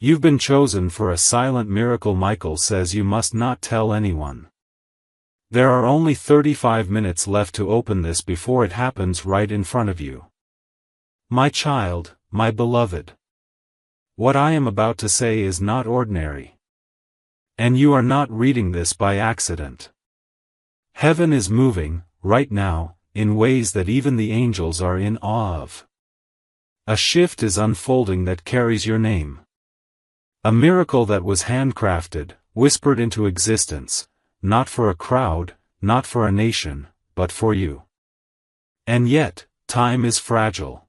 You've been chosen for a silent miracle. Michael says you must not tell anyone. There are only 35 minutes left to open this before it happens right in front of you. My child, my beloved. What I am about to say is not ordinary. And you are not reading this by accident. Heaven is moving, right now, in ways that even the angels are in awe of. A shift is unfolding that carries your name. A miracle that was handcrafted, whispered into existence, not for a crowd, not for a nation, but for you. And yet, time is fragile.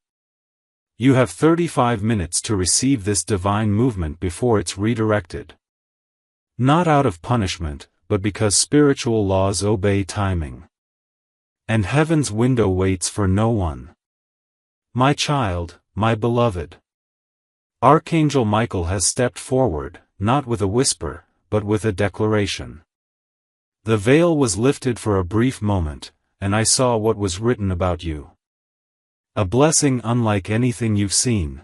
You have 35 minutes to receive this divine movement before it's redirected. Not out of punishment, but because spiritual laws obey timing. And heaven's window waits for no one. My child, my beloved. Archangel Michael has stepped forward, not with a whisper, but with a declaration. The veil was lifted for a brief moment, and I saw what was written about you. A blessing unlike anything you've seen.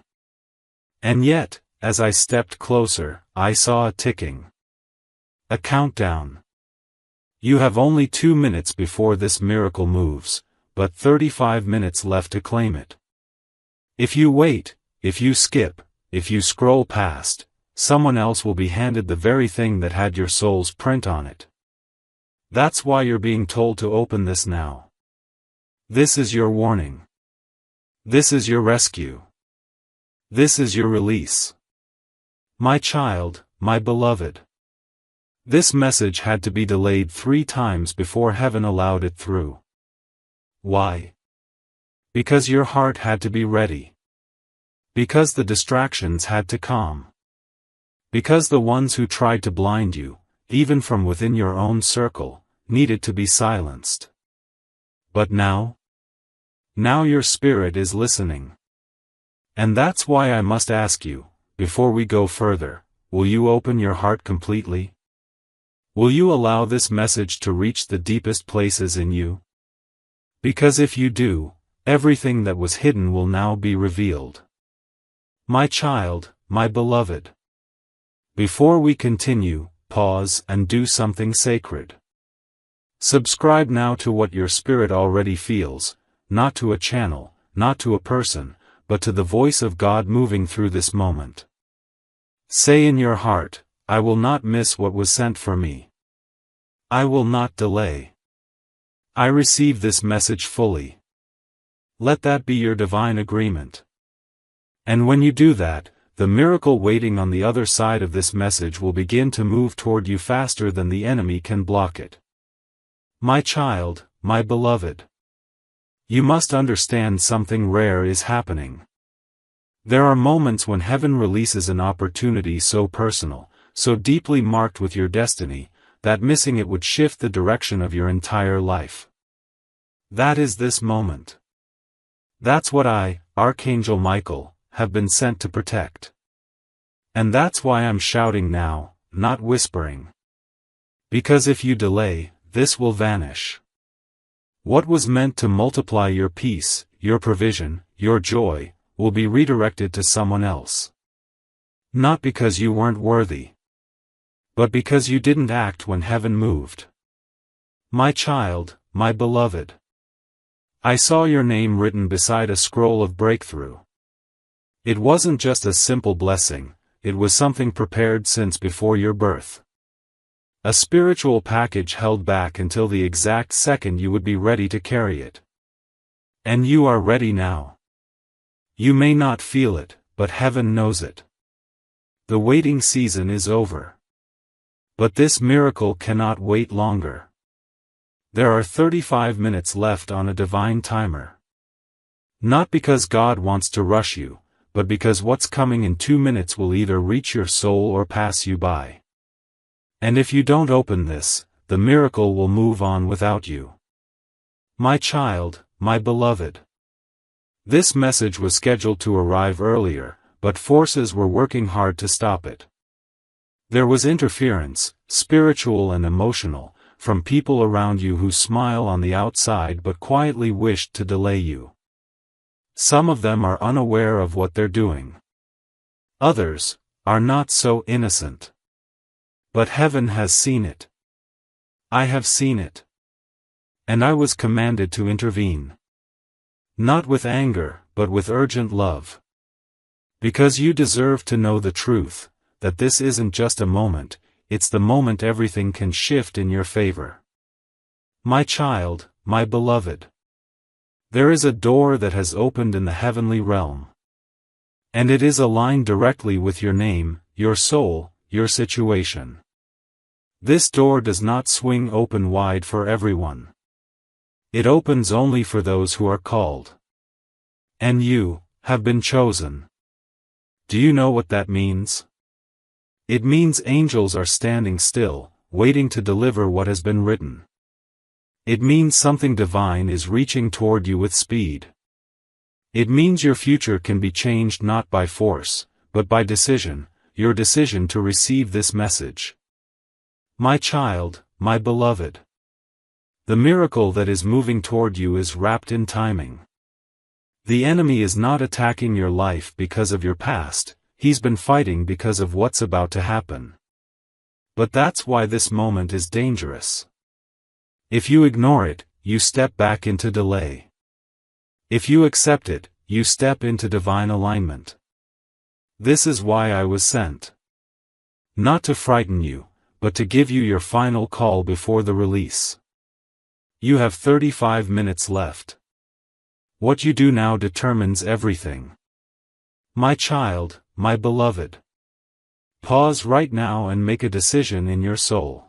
And yet, as I stepped closer, I saw a ticking. A countdown. You have only 2 minutes before this miracle moves, but 35 minutes left to claim it. If you wait, if you skip, if you scroll past, someone else will be handed the very thing that had your soul's print on it. That's why you're being told to open this now. This is your warning. This is your rescue. This is your release. My child, my beloved. This message had to be delayed 3 times before heaven allowed it through. Why? Because your heart had to be ready. Because the distractions had to calm. Because the ones who tried to blind you, even from within your own circle, needed to be silenced. But now? Now your spirit is listening. And that's why I must ask you, before we go further, will you open your heart completely? Will you allow this message to reach the deepest places in you? Because if you do, everything that was hidden will now be revealed. My child, my beloved. Before we continue, pause and do something sacred. Subscribe now to what your spirit already feels, not to a channel, not to a person, but to the voice of God moving through this moment. Say in your heart, I will not miss what was sent for me. I will not delay. I receive this message fully. Let that be your divine agreement. And when you do that, the miracle waiting on the other side of this message will begin to move toward you faster than the enemy can block it. My child, my beloved. You must understand something rare is happening. There are moments when heaven releases an opportunity so personal, so deeply marked with your destiny, that missing it would shift the direction of your entire life. That is this moment. That's what I, Archangel Michael, have been sent to protect. And that's why I'm shouting now, not whispering. Because if you delay, this will vanish. What was meant to multiply your peace, your provision, your joy, will be redirected to someone else. Not because you weren't worthy, but because you didn't act when heaven moved. My child, my beloved. I saw your name written beside a scroll of breakthrough. It wasn't just a simple blessing, it was something prepared since before your birth. A spiritual package held back until the exact second you would be ready to carry it. And you are ready now. You may not feel it, but heaven knows it. The waiting season is over. But this miracle cannot wait longer. There are 35 minutes left on a divine timer. Not because God wants to rush you, but because what's coming in 2 minutes will either reach your soul or pass you by. And if you don't open this, the miracle will move on without you. My child, my beloved. This message was scheduled to arrive earlier, but forces were working hard to stop it. There was interference, spiritual and emotional, from people around you who smile on the outside but quietly wished to delay you. Some of them are unaware of what they're doing. Others, are not so innocent. But heaven has seen it. I have seen it. And I was commanded to intervene. Not with anger, but with urgent love. Because you deserve to know the truth, that this isn't just a moment, it's the moment everything can shift in your favor. My child, my beloved. There is a door that has opened in the heavenly realm. And it is aligned directly with your name, your soul, your situation. This door does not swing open wide for everyone. It opens only for those who are called. And you have been chosen. Do you know what that means? It means angels are standing still, waiting to deliver what has been written. It means something divine is reaching toward you with speed. It means your future can be changed not by force, but by decision, your decision to receive this message. My child, my beloved. The miracle that is moving toward you is wrapped in timing. The enemy is not attacking your life because of your past, he's been fighting because of what's about to happen. But that's why this moment is dangerous. If you ignore it, you step back into delay. If you accept it, you step into divine alignment. This is why I was sent. Not to frighten you, but to give you your final call before the release. You have 35 minutes left. What you do now determines everything. My child, my beloved. Pause right now and make a decision in your soul.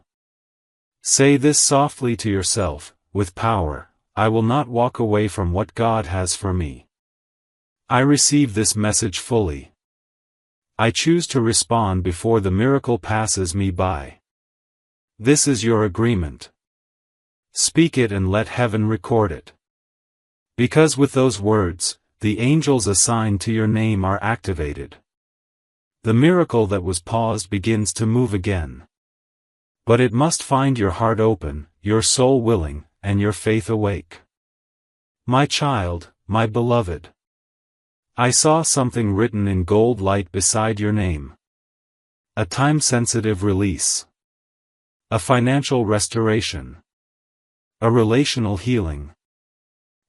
Say this softly to yourself, with power, I will not walk away from what God has for me. I receive this message fully. I choose to respond before the miracle passes me by. This is your agreement. Speak it and let heaven record it. Because with those words, the angels assigned to your name are activated. The miracle that was paused begins to move again. But it must find your heart open, your soul willing, and your faith awake. My child, my beloved. I saw something written in gold light beside your name. A time-sensitive release. A financial restoration. A relational healing.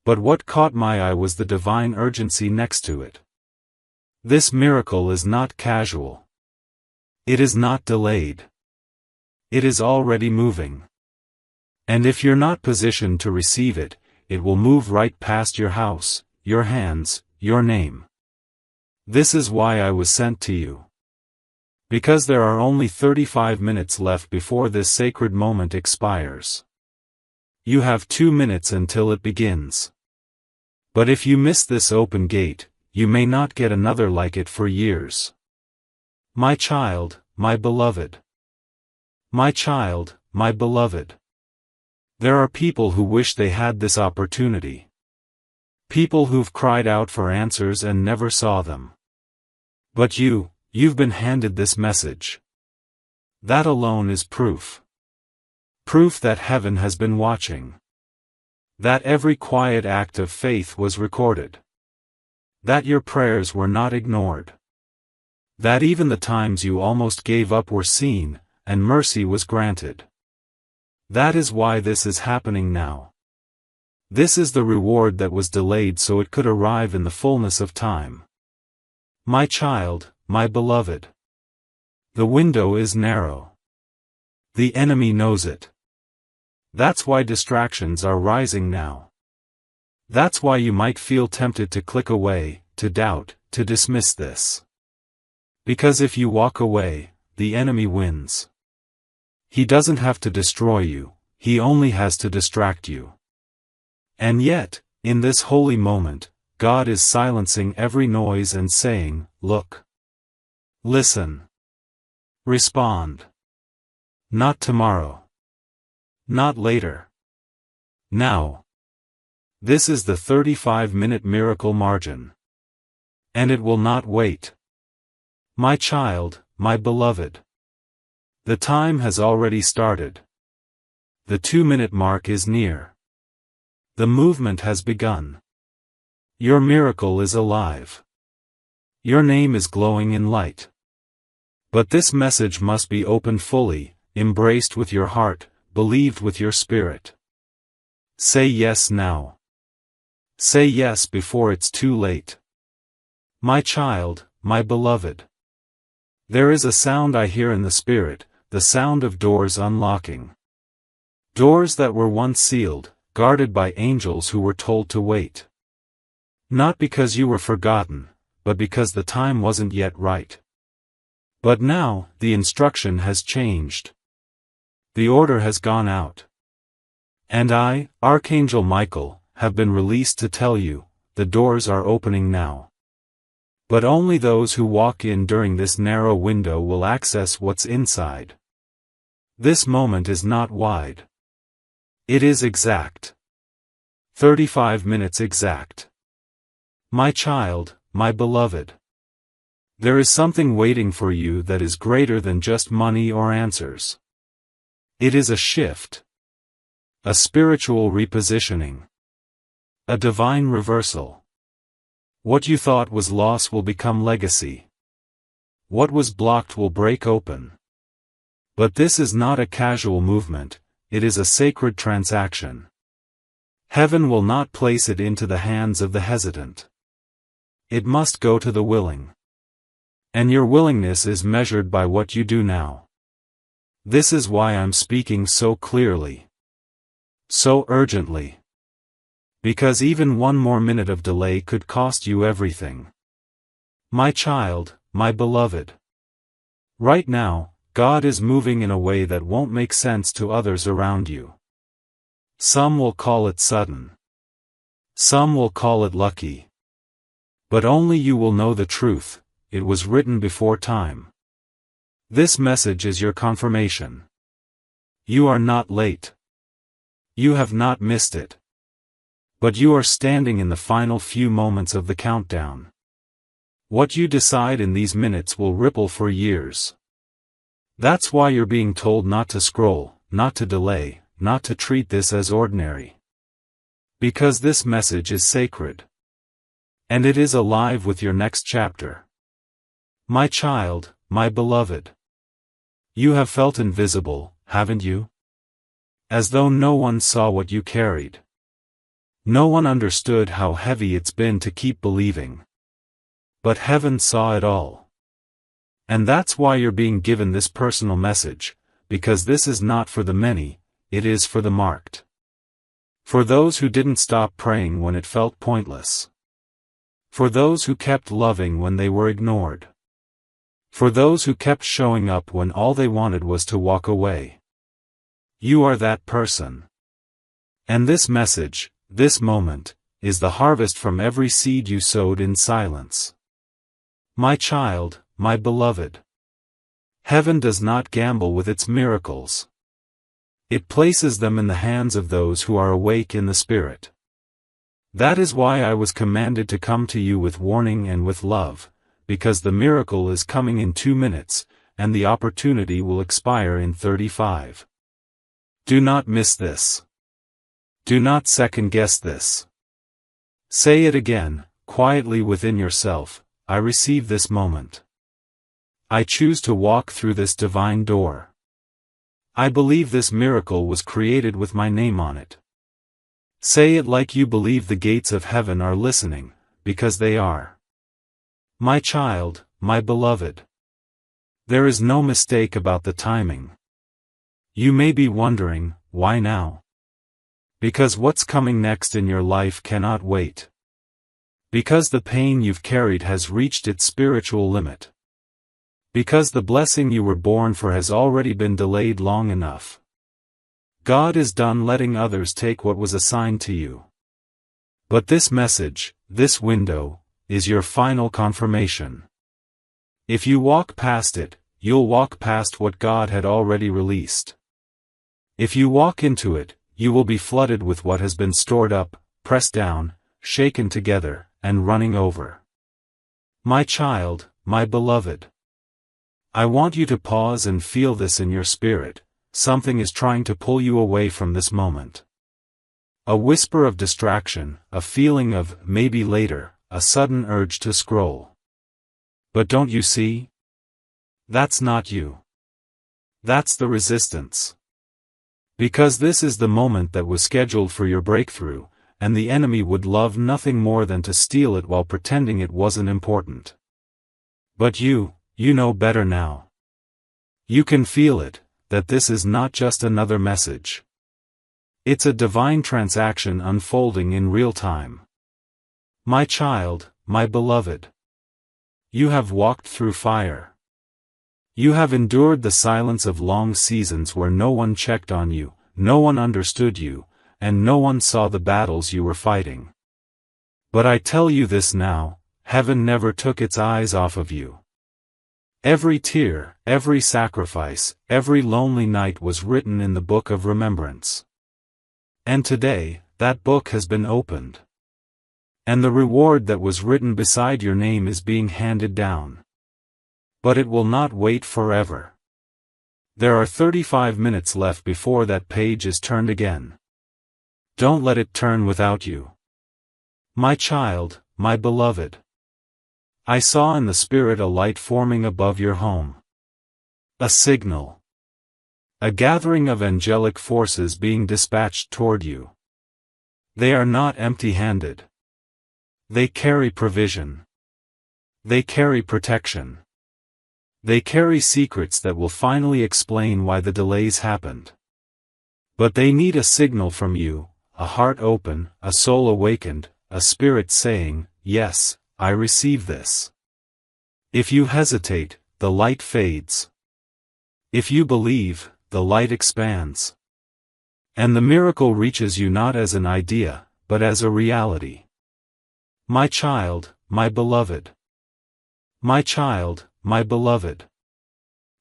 But what caught my eye was the divine urgency next to it. This miracle is not casual. It is not delayed. It is already moving. And if you're not positioned to receive it, it will move right past your house, your hands, your name. This is why I was sent to you. Because there are only 35 minutes left before this sacred moment expires. You have 2 minutes until it begins. But if you miss this open gate, you may not get another like it for years. My child, my beloved. My child, my beloved. There are people who wish they had this opportunity. People who've cried out for answers and never saw them. But you've been handed this message. That alone is proof. Proof that heaven has been watching. That every quiet act of faith was recorded. That your prayers were not ignored. That even the times you almost gave up were seen, and mercy was granted. That is why this is happening now. This is the reward that was delayed so it could arrive in the fullness of time. My child, my beloved. The window is narrow. The enemy knows it. That's why distractions are rising now. That's why you might feel tempted to click away, to doubt, to dismiss this. Because if you walk away, the enemy wins. He doesn't have to destroy you, he only has to distract you. And yet, in this holy moment, God is silencing every noise and saying, look. Listen. Respond. Not tomorrow. Not later. Now. This is the 35-minute miracle margin. And it will not wait. My child, my beloved. The time has already started. The 2-minute mark is near. The movement has begun. Your miracle is alive. Your name is glowing in light. But this message must be opened fully, embraced with your heart, believed with your spirit. Say yes now. Say yes before it's too late. My child, my beloved. There is a sound I hear in the spirit, the sound of doors unlocking. Doors that were once sealed, guarded by angels who were told to wait. Not because you were forgotten, but because the time wasn't yet right. But now, the instruction has changed. The order has gone out. And I, Archangel Michael, have been released to tell you, the doors are opening now. But only those who walk in during this narrow window will access what's inside. This moment is not wide. It is exact. 35 minutes exact. My child, my beloved. There is something waiting for you that is greater than just money or answers. It is a shift. A spiritual repositioning. A divine reversal. What you thought was loss will become legacy. What was blocked will break open. But this is not a casual movement, it is a sacred transaction. Heaven will not place it into the hands of the hesitant. It must go to the willing. And your willingness is measured by what you do now. This is why I'm speaking so clearly. So urgently. Because even one more minute of delay could cost you everything. My child, my beloved. Right now, God is moving in a way that won't make sense to others around you. Some will call it sudden. Some will call it lucky. But only you will know the truth. It was written before time. This message is your confirmation. You are not late. You have not missed it. But you are standing in the final few moments of the countdown. What you decide in these minutes will ripple for years. That's why you're being told not to scroll, not to delay, not to treat this as ordinary. Because this message is sacred. And it is alive with your next chapter. My child, my beloved. You have felt invisible, haven't you? As though no one saw what you carried. No one understood how heavy it's been to keep believing. But heaven saw it all. And that's why you're being given this personal message, because this is not for the many, it is for the marked. For those who didn't stop praying when it felt pointless. For those who kept loving when they were ignored. For those who kept showing up when all they wanted was to walk away. You are that person. And this message, this moment, is the harvest from every seed you sowed in silence. My child, my beloved. Heaven does not gamble with its miracles. It places them in the hands of those who are awake in the Spirit. That is why I was commanded to come to you with warning and with love. Because the miracle is coming in 2 minutes, and the opportunity will expire in 35. Do not miss this. Do not second-guess this. Say it again, quietly within yourself, I receive this moment. I choose to walk through this divine door. I believe this miracle was created with my name on it. Say it like you believe the gates of heaven are listening, because they are. My child, my beloved. There is no mistake about the timing. You may be wondering, why now? Because what's coming next in your life cannot wait. Because the pain you've carried has reached its spiritual limit. Because the blessing you were born for has already been delayed long enough. God is done letting others take what was assigned to you. But this message, this window, is your final confirmation. If you walk past it, you'll walk past what God had already released. If you walk into it, you will be flooded with what has been stored up, pressed down, shaken together, and running over. My child, my beloved. I want you to pause and feel this in your spirit. Something is trying to pull you away from this moment. A whisper of distraction, a feeling of maybe later, a sudden urge to scroll. But don't you see? That's not you. That's the resistance. Because this is the moment that was scheduled for your breakthrough, and the enemy would love nothing more than to steal it while pretending it wasn't important. But you know better now. You can feel it, that this is not just another message. It's a divine transaction unfolding in real time. My child, my beloved. You have walked through fire. You have endured the silence of long seasons where no one checked on you, no one understood you, and no one saw the battles you were fighting. But I tell you this now, heaven never took its eyes off of you. Every tear, every sacrifice, every lonely night was written in the book of remembrance. And today, that book has been opened. And the reward that was written beside your name is being handed down. But it will not wait forever. There are 35 minutes left before that page is turned again. Don't let it turn without you. My child, my beloved. I saw in the spirit a light forming above your home. A signal. A gathering of angelic forces being dispatched toward you. They are not empty-handed. They carry provision. They carry protection. They carry secrets that will finally explain why the delays happened. But they need a signal from you, a heart open, a soul awakened, a spirit saying, "Yes, I receive this." If you hesitate, the light fades. If you believe, the light expands. And the miracle reaches you not as an idea, but as a reality. My child, my beloved. My child, my beloved.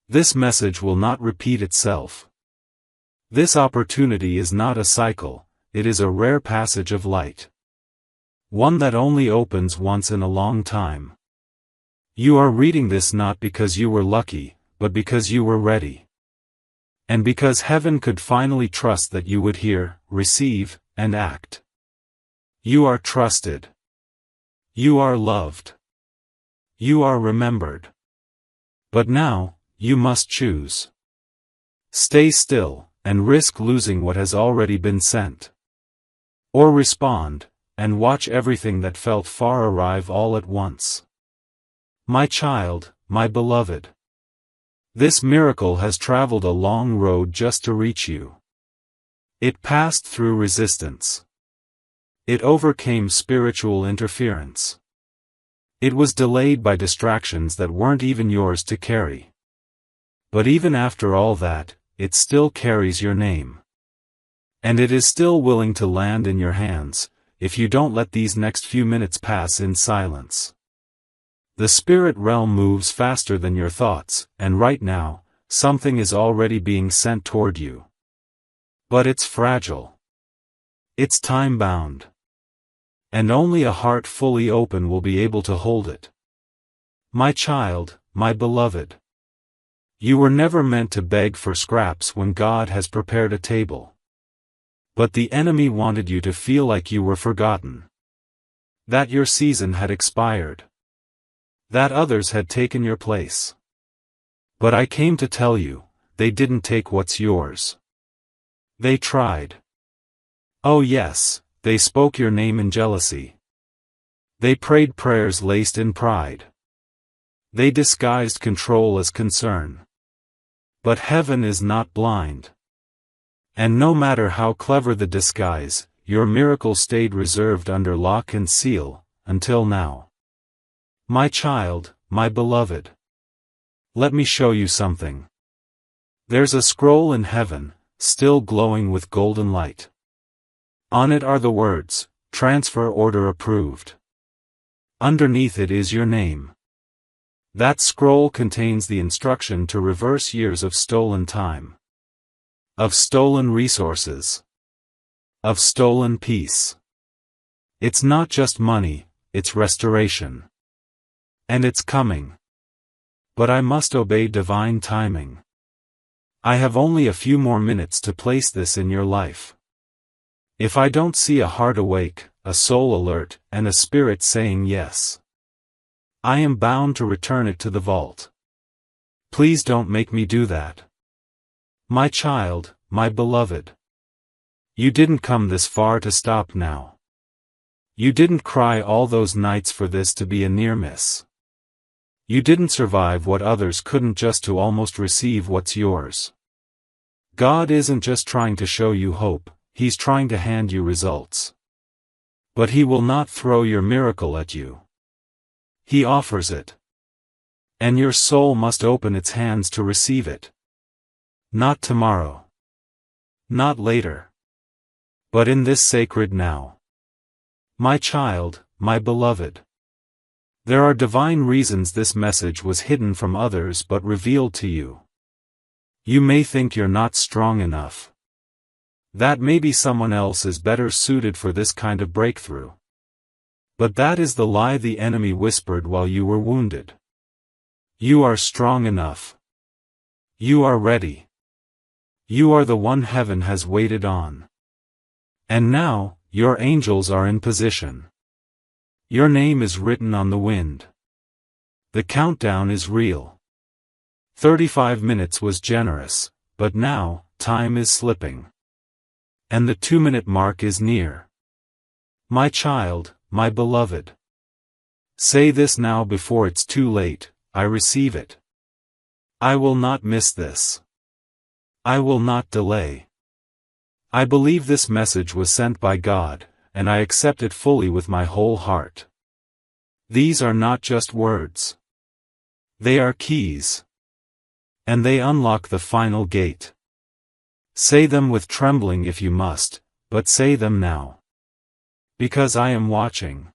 This message will not repeat itself. This opportunity is not a cycle, it is a rare passage of light. One that only opens once in a long time. You are reading this not because you were lucky, but because you were ready. And because heaven could finally trust that you would hear, receive, and act. You are trusted. You are loved. You are remembered. But now, you must choose. Stay still, and risk losing what has already been sent. Or respond, and watch everything that felt far arrive all at once. My child, my beloved. This miracle has traveled a long road just to reach you. It passed through resistance. It overcame spiritual interference. It was delayed by distractions that weren't even yours to carry. But even after all that, it still carries your name. And it is still willing to land in your hands, if you don't let these next few minutes pass in silence. The spirit realm moves faster than your thoughts, and right now, something is already being sent toward you. But it's fragile. It's time-bound. And only a heart fully open will be able to hold it. My child, my beloved. You were never meant to beg for scraps when God has prepared a table. But the enemy wanted you to feel like you were forgotten. That your season had expired. That others had taken your place. But I came to tell you, they didn't take what's yours. They tried. Oh yes, they spoke your name in jealousy. They prayed prayers laced in pride. They disguised control as concern. But heaven is not blind. And no matter how clever the disguise, your miracle stayed reserved under lock and seal, until now. My child, my beloved. Let me show you something. There's a scroll in heaven, still glowing with golden light. On it are the words, "Transfer order approved." Underneath it is your name. That scroll contains the instruction to reverse years of stolen time. Of stolen resources. Of stolen peace. It's not just money, it's restoration. And it's coming. But I must obey divine timing. I have only a few more minutes to place this in your life. If I don't see a heart awake, a soul alert, and a spirit saying yes, I am bound to return it to the vault. Please don't make me do that. My child, my beloved. You didn't come this far to stop now. You didn't cry all those nights for this to be a near miss. You didn't survive what others couldn't just to almost receive what's yours. God isn't just trying to show you hope, He's trying to hand you results. But He will not throw your miracle at you. He offers it. And your soul must open its hands to receive it. Not tomorrow. Not later. But in this sacred now. My child, my beloved. There are divine reasons this message was hidden from others but revealed to you. You may think you're not strong enough. That maybe someone else is better suited for this kind of breakthrough. But that is the lie the enemy whispered while you were wounded. You are strong enough. You are ready. You are the one heaven has waited on. And now, your angels are in position. Your name is written on the wind. The countdown is real. 35 minutes was generous, but now, time is slipping. And the 2-minute mark is near. My child, my beloved. Say this now before it's too late, I receive it. I will not miss this. I will not delay. I believe this message was sent by God, and I accept it fully with my whole heart. These are not just words. They are keys. And they unlock the final gate. Say them with trembling if you must, but say them now. Because I am watching.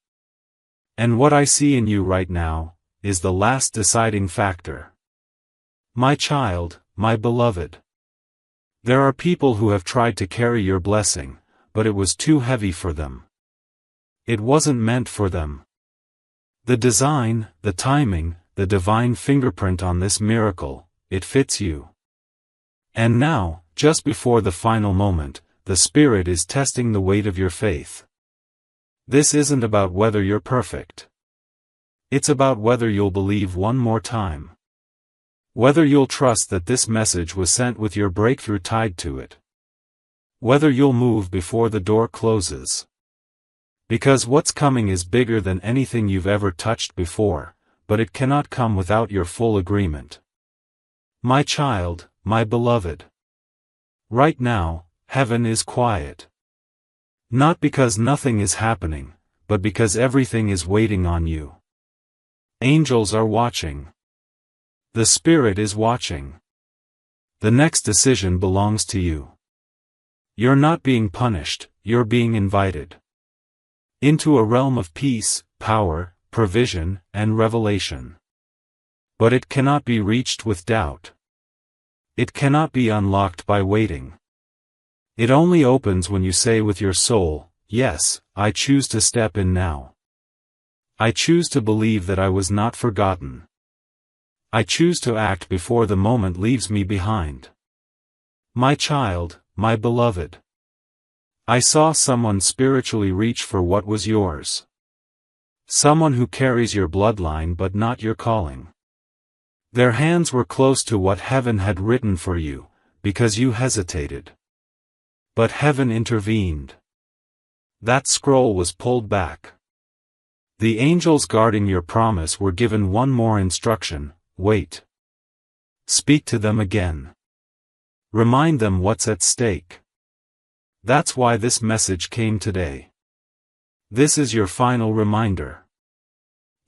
And what I see in you right now, is the last deciding factor. My child, my beloved. There are people who have tried to carry your blessing, but it was too heavy for them. It wasn't meant for them. The design, the timing, the divine fingerprint on this miracle, it fits you. And now, just before the final moment, the Spirit is testing the weight of your faith. This isn't about whether you're perfect. It's about whether you'll believe one more time. Whether you'll trust that this message was sent with your breakthrough tied to it. Whether you'll move before the door closes. Because what's coming is bigger than anything you've ever touched before, but it cannot come without your full agreement. My child, my beloved. Right now, heaven is quiet. Not because nothing is happening, but because everything is waiting on you. Angels are watching. The Spirit is watching. The next decision belongs to you. You're not being punished, you're being invited. Into a realm of peace, power, provision, and revelation. But it cannot be reached with doubt. It cannot be unlocked by waiting. It only opens when you say with your soul, yes, I choose to step in now. I choose to believe that I was not forgotten. I choose to act before the moment leaves me behind. My child, my beloved. I saw someone spiritually reach for what was yours. Someone who carries your bloodline but not your calling. Their hands were close to what heaven had written for you, because you hesitated. But heaven intervened. That scroll was pulled back. The angels guarding your promise were given one more instruction: wait. Speak to them again. Remind them what's at stake. That's why this message came today. This is your final reminder.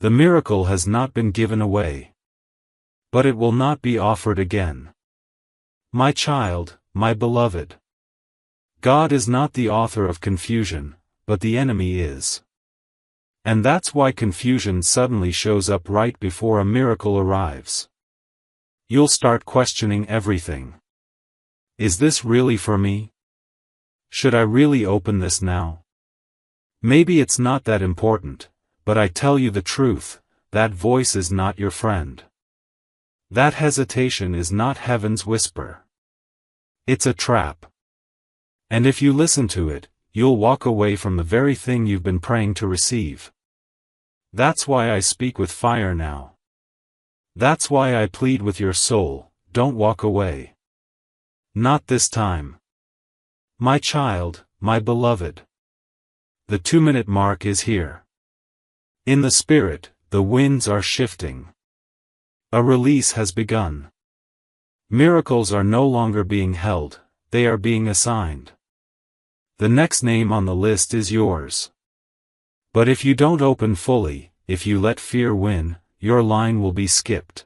The miracle has not been given away. But it will not be offered again. My child, my beloved. God is not the author of confusion, but the enemy is. And that's why confusion suddenly shows up right before a miracle arrives. You'll start questioning everything. Is this really for me? Should I really open this now? Maybe it's not that important, but I tell you the truth, that voice is not your friend. That hesitation is not heaven's whisper. It's a trap. And if you listen to it, you'll walk away from the very thing you've been praying to receive. That's why I speak with fire now. That's why I plead with your soul, don't walk away. Not this time. My child, my beloved. The 2-minute mark is here. In the spirit, the winds are shifting. A release has begun. Miracles are no longer being held, they are being assigned. The next name on the list is yours. But if you don't open fully, if you let fear win, your line will be skipped.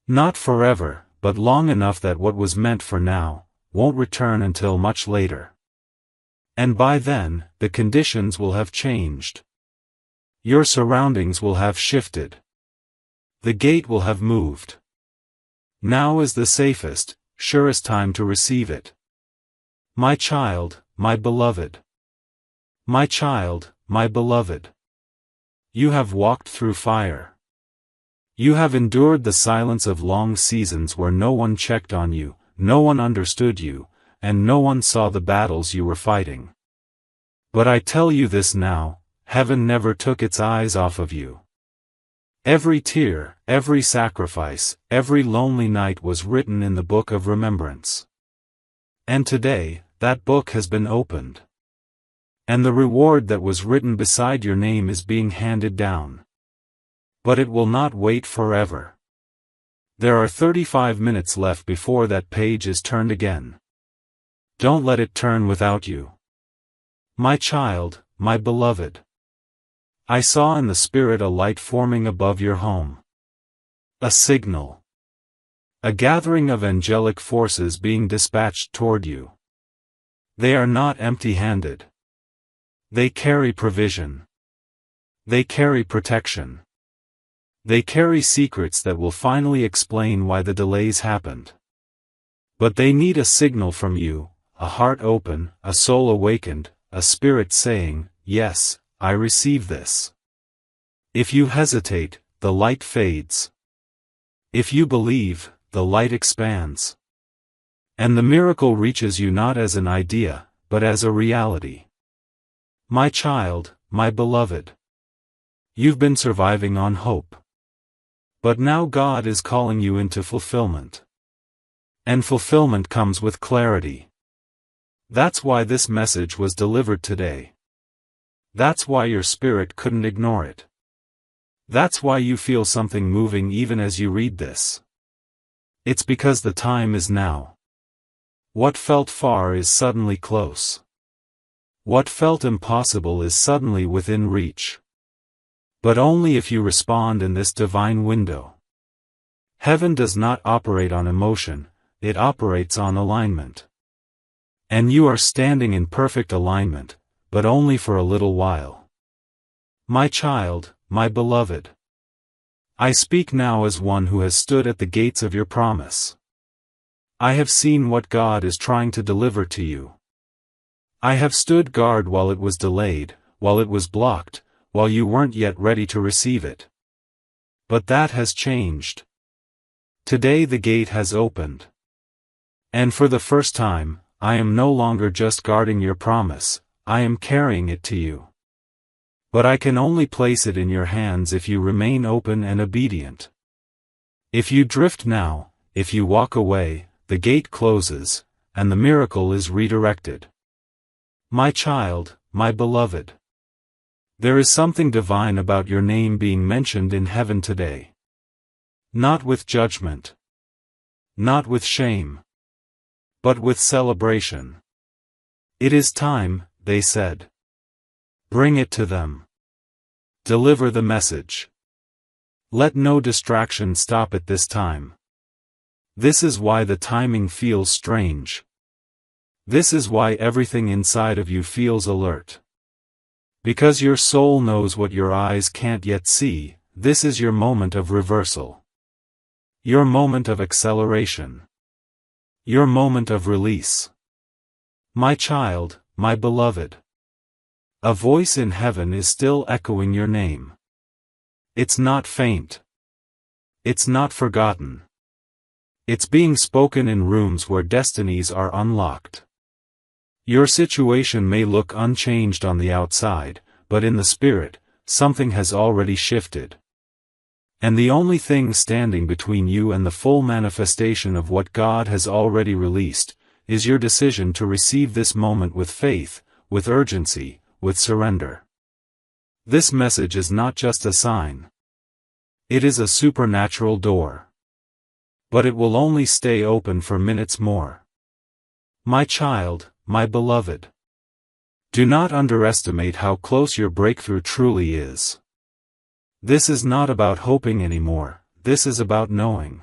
Not forever, but long enough that what was meant for now won't return until much later. And by then, the conditions will have changed. Your surroundings will have shifted. The gate will have moved. Now is the safest, surest time to receive it. My child, my beloved. My child, my beloved. You have walked through fire. You have endured the silence of long seasons where no one checked on you, no one understood you, and no one saw the battles you were fighting. But I tell you this now, heaven never took its eyes off of you. Every tear, every sacrifice, every lonely night was written in the book of remembrance. And today, that book has been opened. And the reward that was written beside your name is being handed down. But it will not wait forever. There are 35 minutes left before that page is turned again. Don't let it turn without you. My child, my beloved. I saw in the spirit a light forming above your home. A signal. A gathering of angelic forces being dispatched toward you. They are not empty-handed. They carry provision. They carry protection. They carry secrets that will finally explain why the delays happened. But they need a signal from you, a heart open, a soul awakened, a spirit saying, yes, I receive this. If you hesitate, the light fades. If you believe, the light expands. And the miracle reaches you not as an idea, but as a reality. My child, my beloved. You've been surviving on hope. But now God is calling you into fulfillment. And fulfillment comes with clarity. That's why this message was delivered today. That's why your spirit couldn't ignore it. That's why you feel something moving even as you read this. It's because the time is now. What felt far is suddenly close. What felt impossible is suddenly within reach. But only if you respond in this divine window. Heaven does not operate on emotion, it operates on alignment. And you are standing in perfect alignment, but only for a little while. My child, my beloved. I speak now as one who has stood at the gates of your promise. I have seen what God is trying to deliver to you. I have stood guard while it was delayed, while it was blocked, while you weren't yet ready to receive it. But that has changed. Today the gate has opened. And for the first time, I am no longer just guarding your promise, I am carrying it to you. But I can only place it in your hands if you remain open and obedient. If you drift now, if you walk away, the gate closes, and the miracle is redirected. My child, my beloved. There is something divine about your name being mentioned in heaven today. Not with judgment. Not with shame. But with celebration. It is time, they said. Bring it to them. Deliver the message. Let no distraction stop it this time. This is why the timing feels strange. This is why everything inside of you feels alert. Because your soul knows what your eyes can't yet see, this is your moment of reversal. Your moment of acceleration. Your moment of release. My child, my beloved. A voice in heaven is still echoing your name. It's not faint. It's not forgotten. It's being spoken in rooms where destinies are unlocked. Your situation may look unchanged on the outside, but in the spirit, something has already shifted. And the only thing standing between you and the full manifestation of what God has already released, is your decision to receive this moment with faith, with urgency, with surrender. This message is not just a sign. It is a supernatural door. But it will only stay open for minutes more. My child, my beloved. Do not underestimate how close your breakthrough truly is. This is not about hoping anymore, this is about knowing.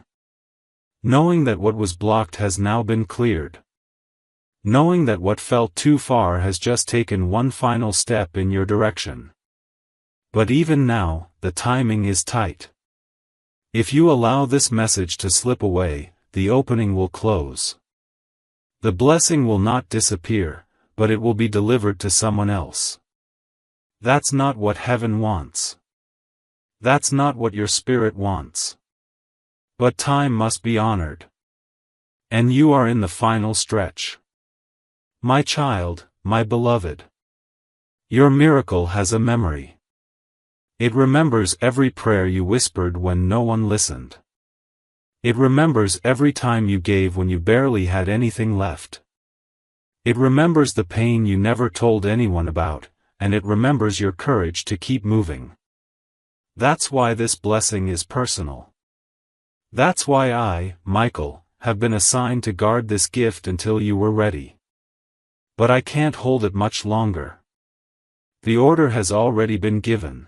Knowing that what was blocked has now been cleared. Knowing that what felt too far has just taken one final step in your direction. But even now, the timing is tight. If you allow this message to slip away, the opening will close. The blessing will not disappear, but it will be delivered to someone else. That's not what heaven wants. That's not what your spirit wants. But time must be honored. And you are in the final stretch. My child, my beloved. Your miracle has a memory. It remembers every prayer you whispered when no one listened. It remembers every time you gave when you barely had anything left. It remembers the pain you never told anyone about, and it remembers your courage to keep moving. That's why this blessing is personal. That's why I, Michael, have been assigned to guard this gift until you were ready. But I can't hold it much longer. The order has already been given.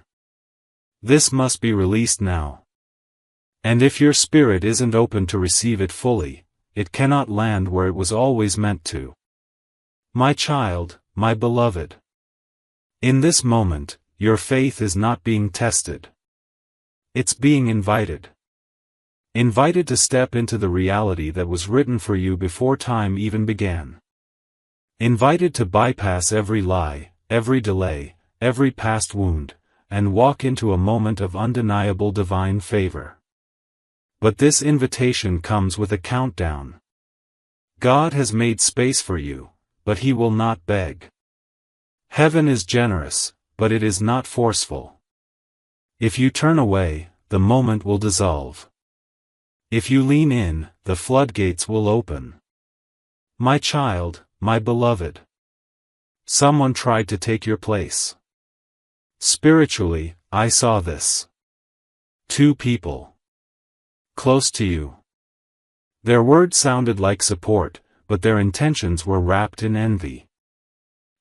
This must be released now. And if your spirit isn't open to receive it fully, it cannot land where it was always meant to. My child, my beloved. In this moment, your faith is not being tested. It's being invited. Invited to step into the reality that was written for you before time even began. Invited to bypass every lie, every delay, every past wound, and walk into a moment of undeniable divine favor. But this invitation comes with a countdown. God has made space for you, but He will not beg. Heaven is generous, but it is not forceful. If you turn away, the moment will dissolve. If you lean in, the floodgates will open. My child, my beloved. Someone tried to take your place. Spiritually, I saw this. Two people. Close to you. Their words sounded like support, but their intentions were wrapped in envy.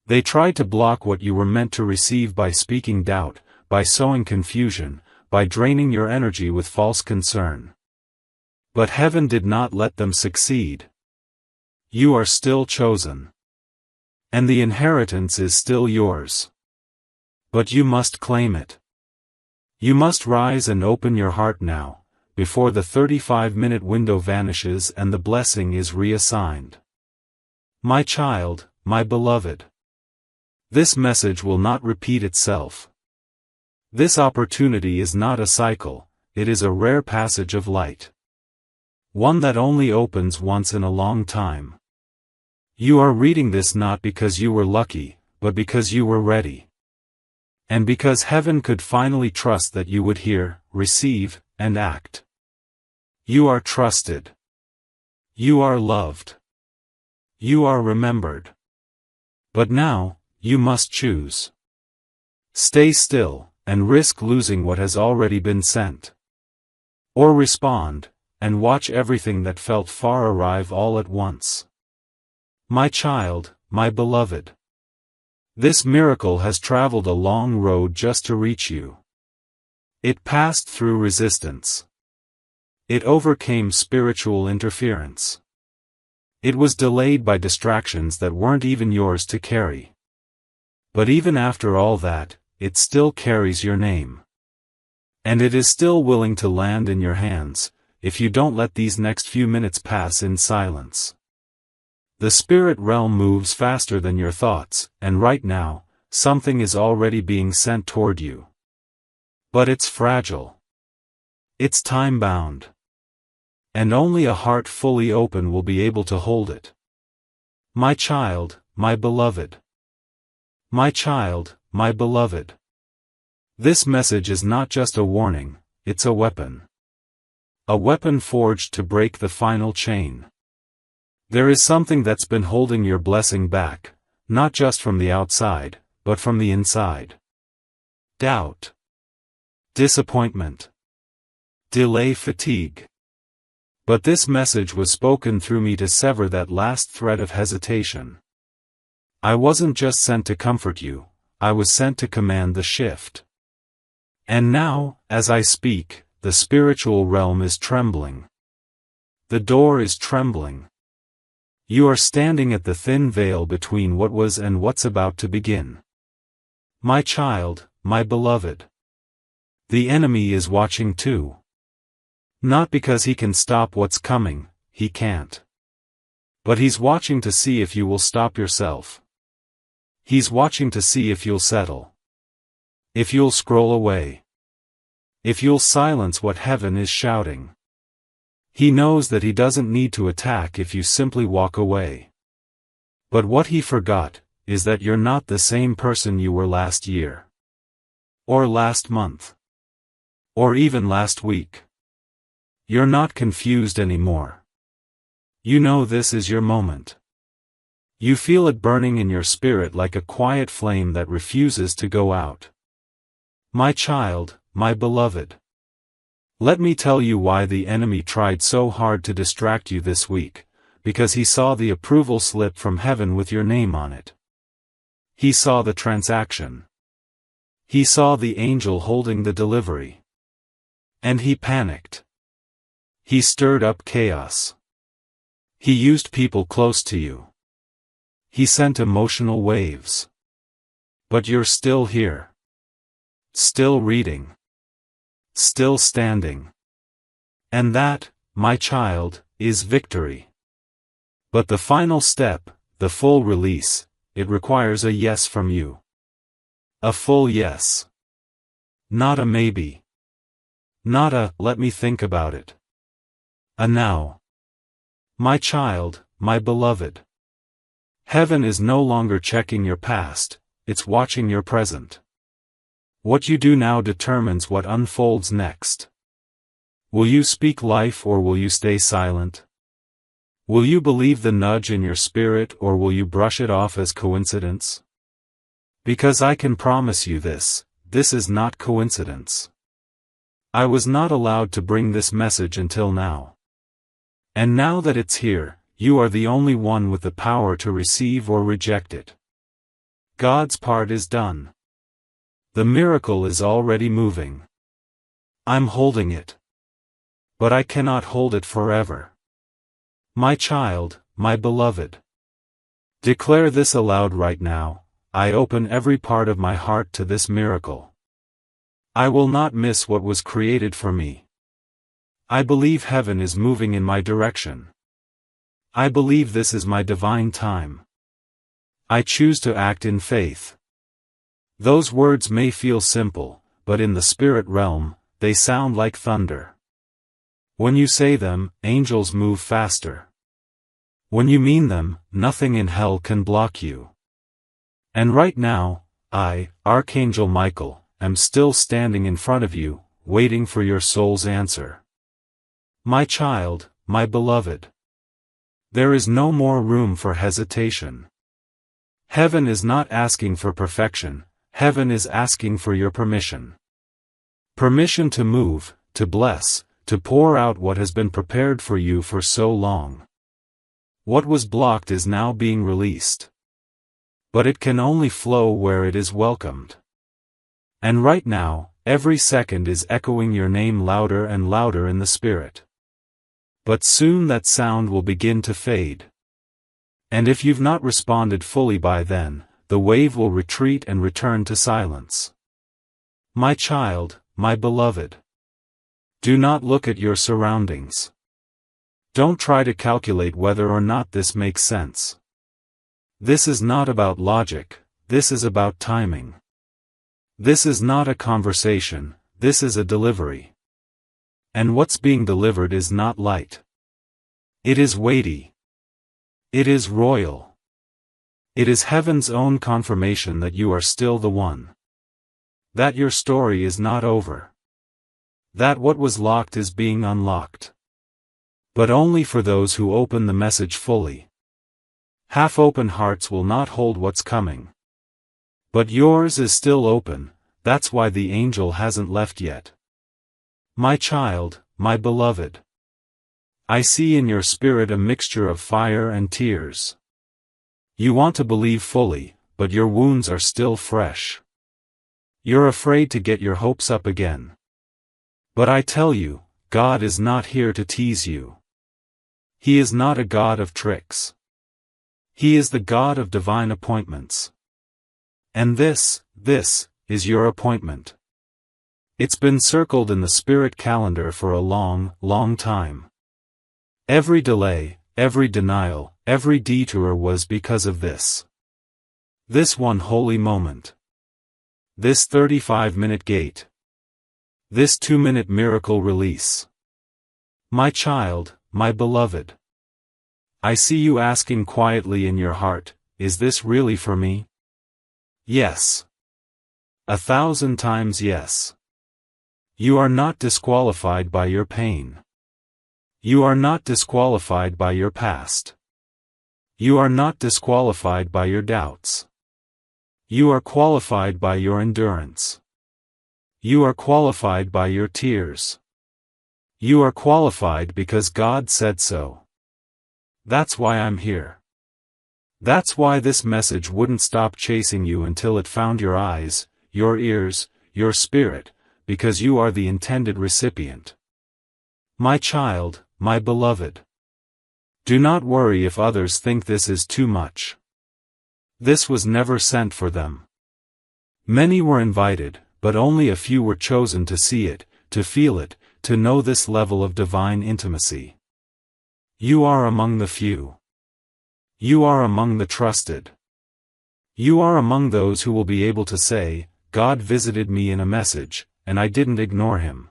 They tried to block what you were meant to receive by speaking doubt, by sowing confusion, by draining your energy with false concern. But heaven did not let them succeed. You are still chosen. And the inheritance is still yours. But you must claim it. You must rise and open your heart now, before the 35-minute window vanishes and the blessing is reassigned. My child, my beloved. This message will not repeat itself. This opportunity is not a cycle, it is a rare passage of light. One that only opens once in a long time. You are reading this not because you were lucky, but because you were ready. And because heaven could finally trust that you would hear, receive, and act. You are trusted. You are loved. You are remembered. But now, you must choose. Stay still, and risk losing what has already been sent. Or respond, and watch everything that felt far arrive all at once. My child, my beloved. This miracle has traveled a long road just to reach you. It passed through resistance. It overcame spiritual interference. It was delayed by distractions that weren't even yours to carry. But even after all that, it still carries your name. And it is still willing to land in your hands, if you don't let these next few minutes pass in silence. The spirit realm moves faster than your thoughts, and right now, something is already being sent toward you. But it's fragile. It's time-bound. And only a heart fully open will be able to hold it. My child, my beloved. My child, my beloved. This message is not just a warning, it's a weapon. A weapon forged to break the final chain. There is something that's been holding your blessing back, not just from the outside, but from the inside. Doubt. Disappointment. Delay, fatigue. But this message was spoken through me to sever that last thread of hesitation. I wasn't just sent to comfort you, I was sent to command the shift. And now, as I speak, the spiritual realm is trembling. The door is trembling. You are standing at the thin veil between what was and what's about to begin. My child, my beloved. The enemy is watching too. Not because he can stop what's coming, he can't. But he's watching to see if you will stop yourself. He's watching to see if you'll settle. If you'll scroll away. If you'll silence what heaven is shouting. He knows that he doesn't need to attack if you simply walk away. But what he forgot is that you're not the same person you were last year. Or last month. Or even last week. You're not confused anymore. You know this is your moment. You feel it burning in your spirit like a quiet flame that refuses to go out. My child, my beloved. Let me tell you why the enemy tried so hard to distract you this week, because he saw the approval slip from heaven with your name on it. He saw the transaction. He saw the angel holding the delivery. And he panicked. He stirred up chaos. He used people close to you. He sent emotional waves. But you're still here. Still reading. Still standing. And that, my child, is victory. But the final step, the full release, it requires a yes from you. A full yes. Not a maybe. Not a, let me think about it. A now. My child, my beloved. Heaven is no longer checking your past, it's watching your present. What you do now determines what unfolds next. Will you speak life or will you stay silent? Will you believe the nudge in your spirit or will you brush it off as coincidence? Because I can promise you this is not coincidence. I was not allowed to bring this message until now. And now that it's here, you are the only one with the power to receive or reject it. God's part is done. The miracle is already moving. I'm holding it. But I cannot hold it forever. My child, my beloved. Declare this aloud right now, I open every part of my heart to this miracle. I will not miss what was created for me. I believe heaven is moving in my direction. I believe this is my divine time. I choose to act in faith. Those words may feel simple, but in the spirit realm, they sound like thunder. When you say them, angels move faster. When you mean them, nothing in hell can block you. And right now, I, Archangel Michael, am still standing in front of you, waiting for your soul's answer. My child, my beloved. There is no more room for hesitation. Heaven is not asking for perfection, heaven is asking for your permission. Permission to move, to bless, to pour out what has been prepared for you for so long. What was blocked is now being released. But it can only flow where it is welcomed. And right now, every second is echoing your name louder and louder in the spirit. But soon that sound will begin to fade. And if you've not responded fully by then, the wave will retreat and return to silence. My child, my beloved. Do not look at your surroundings. Don't try to calculate whether or not this makes sense. This is not about logic, this is about timing. This is not a conversation, this is a delivery. And what's being delivered is not light. It is weighty. It is royal. It is heaven's own confirmation that you are still the one. That your story is not over. That what was locked is being unlocked. But only for those who open the message fully. Half-open hearts will not hold what's coming. But yours is still open, that's why the angel hasn't left yet. My child, my beloved. I see in your spirit a mixture of fire and tears. You want to believe fully, but your wounds are still fresh. You're afraid to get your hopes up again. But I tell you, God is not here to tease you. He is not a God of tricks. He is the God of divine appointments. And this is your appointment. It's been circled in the spirit calendar for a long, long time. Every delay, every denial, every detour was because of this. This one holy moment. This 35-minute gate. This 2-minute miracle release. My child, my beloved. I see you asking quietly in your heart, is this really for me? Yes. 1,000 times yes. You are not disqualified by your pain. You are not disqualified by your past. You are not disqualified by your doubts. You are qualified by your endurance. You are qualified by your tears. You are qualified because God said so. That's why I'm here. That's why this message wouldn't stop chasing you until it found your eyes, your ears, your spirit, because you are the intended recipient. My child, my beloved. Do not worry if others think this is too much. This was never sent for them. Many were invited, but only a few were chosen to see it, to feel it, to know this level of divine intimacy. You are among the few. You are among the trusted. You are among those who will be able to say, God visited me in a message, and I didn't ignore him.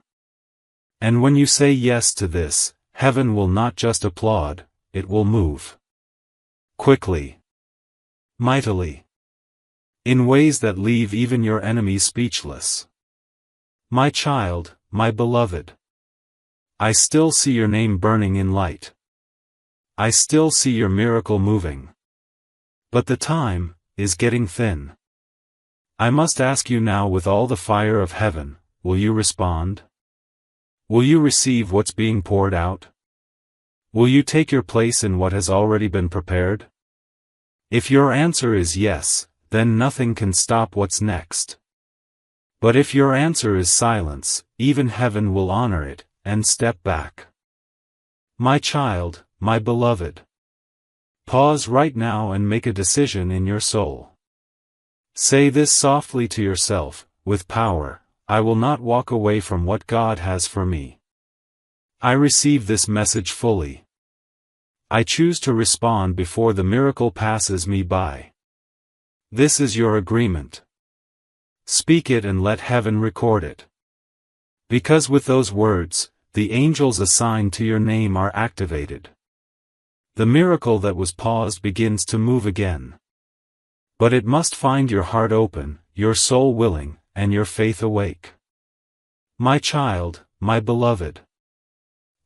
And when you say yes to this, heaven will not just applaud, it will move. Quickly. Mightily. In ways that leave even your enemies speechless. My child, my beloved. I still see your name burning in light. I still see your miracle moving. But the time is getting thin. I must ask you now with all the fire of heaven, will you respond? Will you receive what's being poured out? Will you take your place in what has already been prepared? If your answer is yes, then nothing can stop what's next. But if your answer is silence, even heaven will honor it, and step back. My child, my beloved. Pause right now and make a decision in your soul. Say this softly to yourself, with power, I will not walk away from what God has for me. I receive this message fully. I choose to respond before the miracle passes me by. This is your agreement. Speak it and let heaven record it. Because with those words, the angels assigned to your name are activated. The miracle that was paused begins to move again. But it must find your heart open, your soul willing, and your faith awake. My child, my beloved.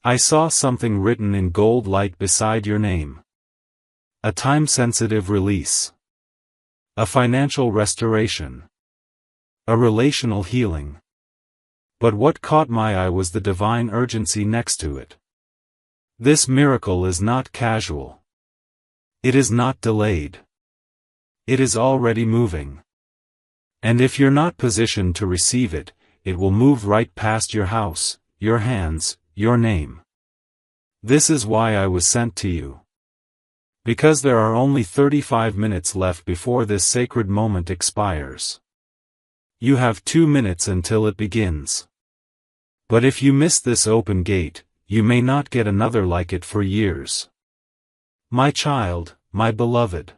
I saw something written in gold light beside your name. A time-sensitive release. A financial restoration. A relational healing. But what caught my eye was the divine urgency next to it. This miracle is not casual. It is not delayed. It is already moving. And if you're not positioned to receive it, it will move right past your house, your hands, your name. This is why I was sent to you. Because there are only 35 minutes left before this sacred moment expires. You have 2 minutes until it begins. But if you miss this open gate, you may not get another like it for years. My child, my beloved.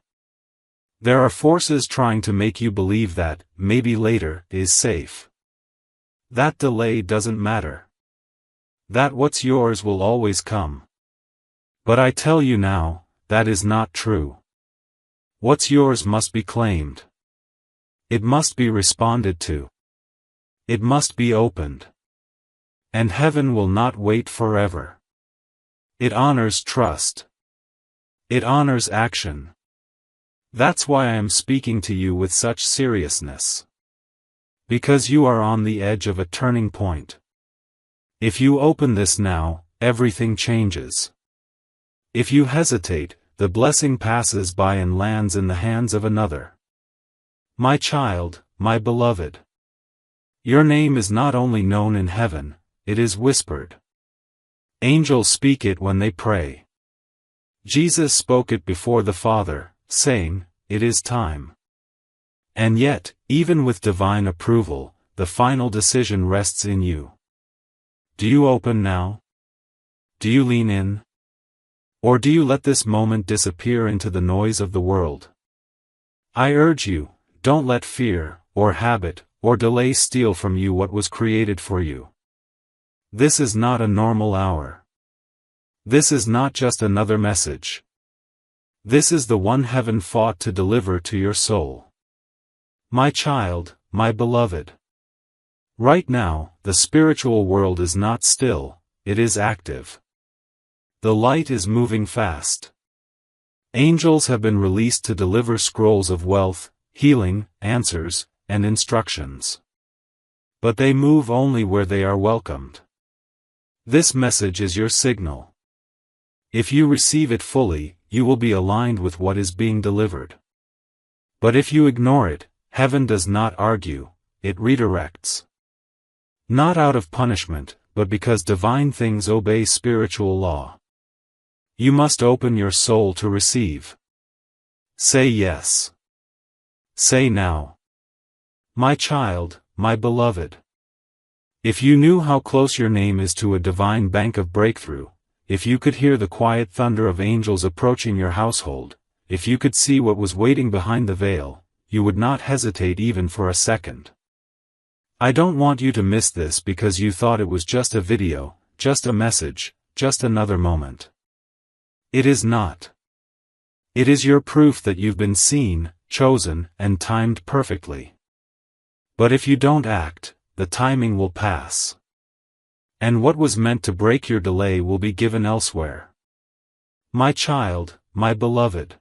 There are forces trying to make you believe that, maybe later, is safe. That delay doesn't matter. That what's yours will always come. But I tell you now, that is not true. What's yours must be claimed. It must be responded to. It must be opened. And heaven will not wait forever. It honors trust. It honors action. That's why I am speaking to you with such seriousness. Because you are on the edge of a turning point. If you open this now, everything changes. If you hesitate, the blessing passes by and lands in the hands of another. My child, my beloved. Your name is not only known in heaven, it is whispered. Angels speak it when they pray. Jesus spoke it before the Father, saying, "It is time." And yet, even with divine approval, the final decision rests in you. Do you open now? Do you lean in? Or do you let this moment disappear into the noise of the world? I urge you, don't let fear, or habit, or delay steal from you what was created for you. This is not a normal hour. This is not just another message. This is the one heaven fought to deliver to your soul. My child, my beloved. Right now, the spiritual world is not still, it is active. The light is moving fast. Angels have been released to deliver scrolls of wealth, healing, answers, and instructions. But they move only where they are welcomed. This message is your signal. If you receive it fully, you will be aligned with what is being delivered. But if you ignore it, heaven does not argue, it redirects. Not out of punishment, but because divine things obey spiritual law. You must open your soul to receive. Say yes. Say now. My child, my beloved. If you knew how close your name is to a divine bank of breakthrough, if you could hear the quiet thunder of angels approaching your household, if you could see what was waiting behind the veil, you would not hesitate even for a second. I don't want you to miss this because you thought it was just a video, just a message, just another moment. It is not. It is your proof that you've been seen, chosen, and timed perfectly. But if you don't act, the timing will pass. And what was meant to break your delay will be given elsewhere. My child, my beloved.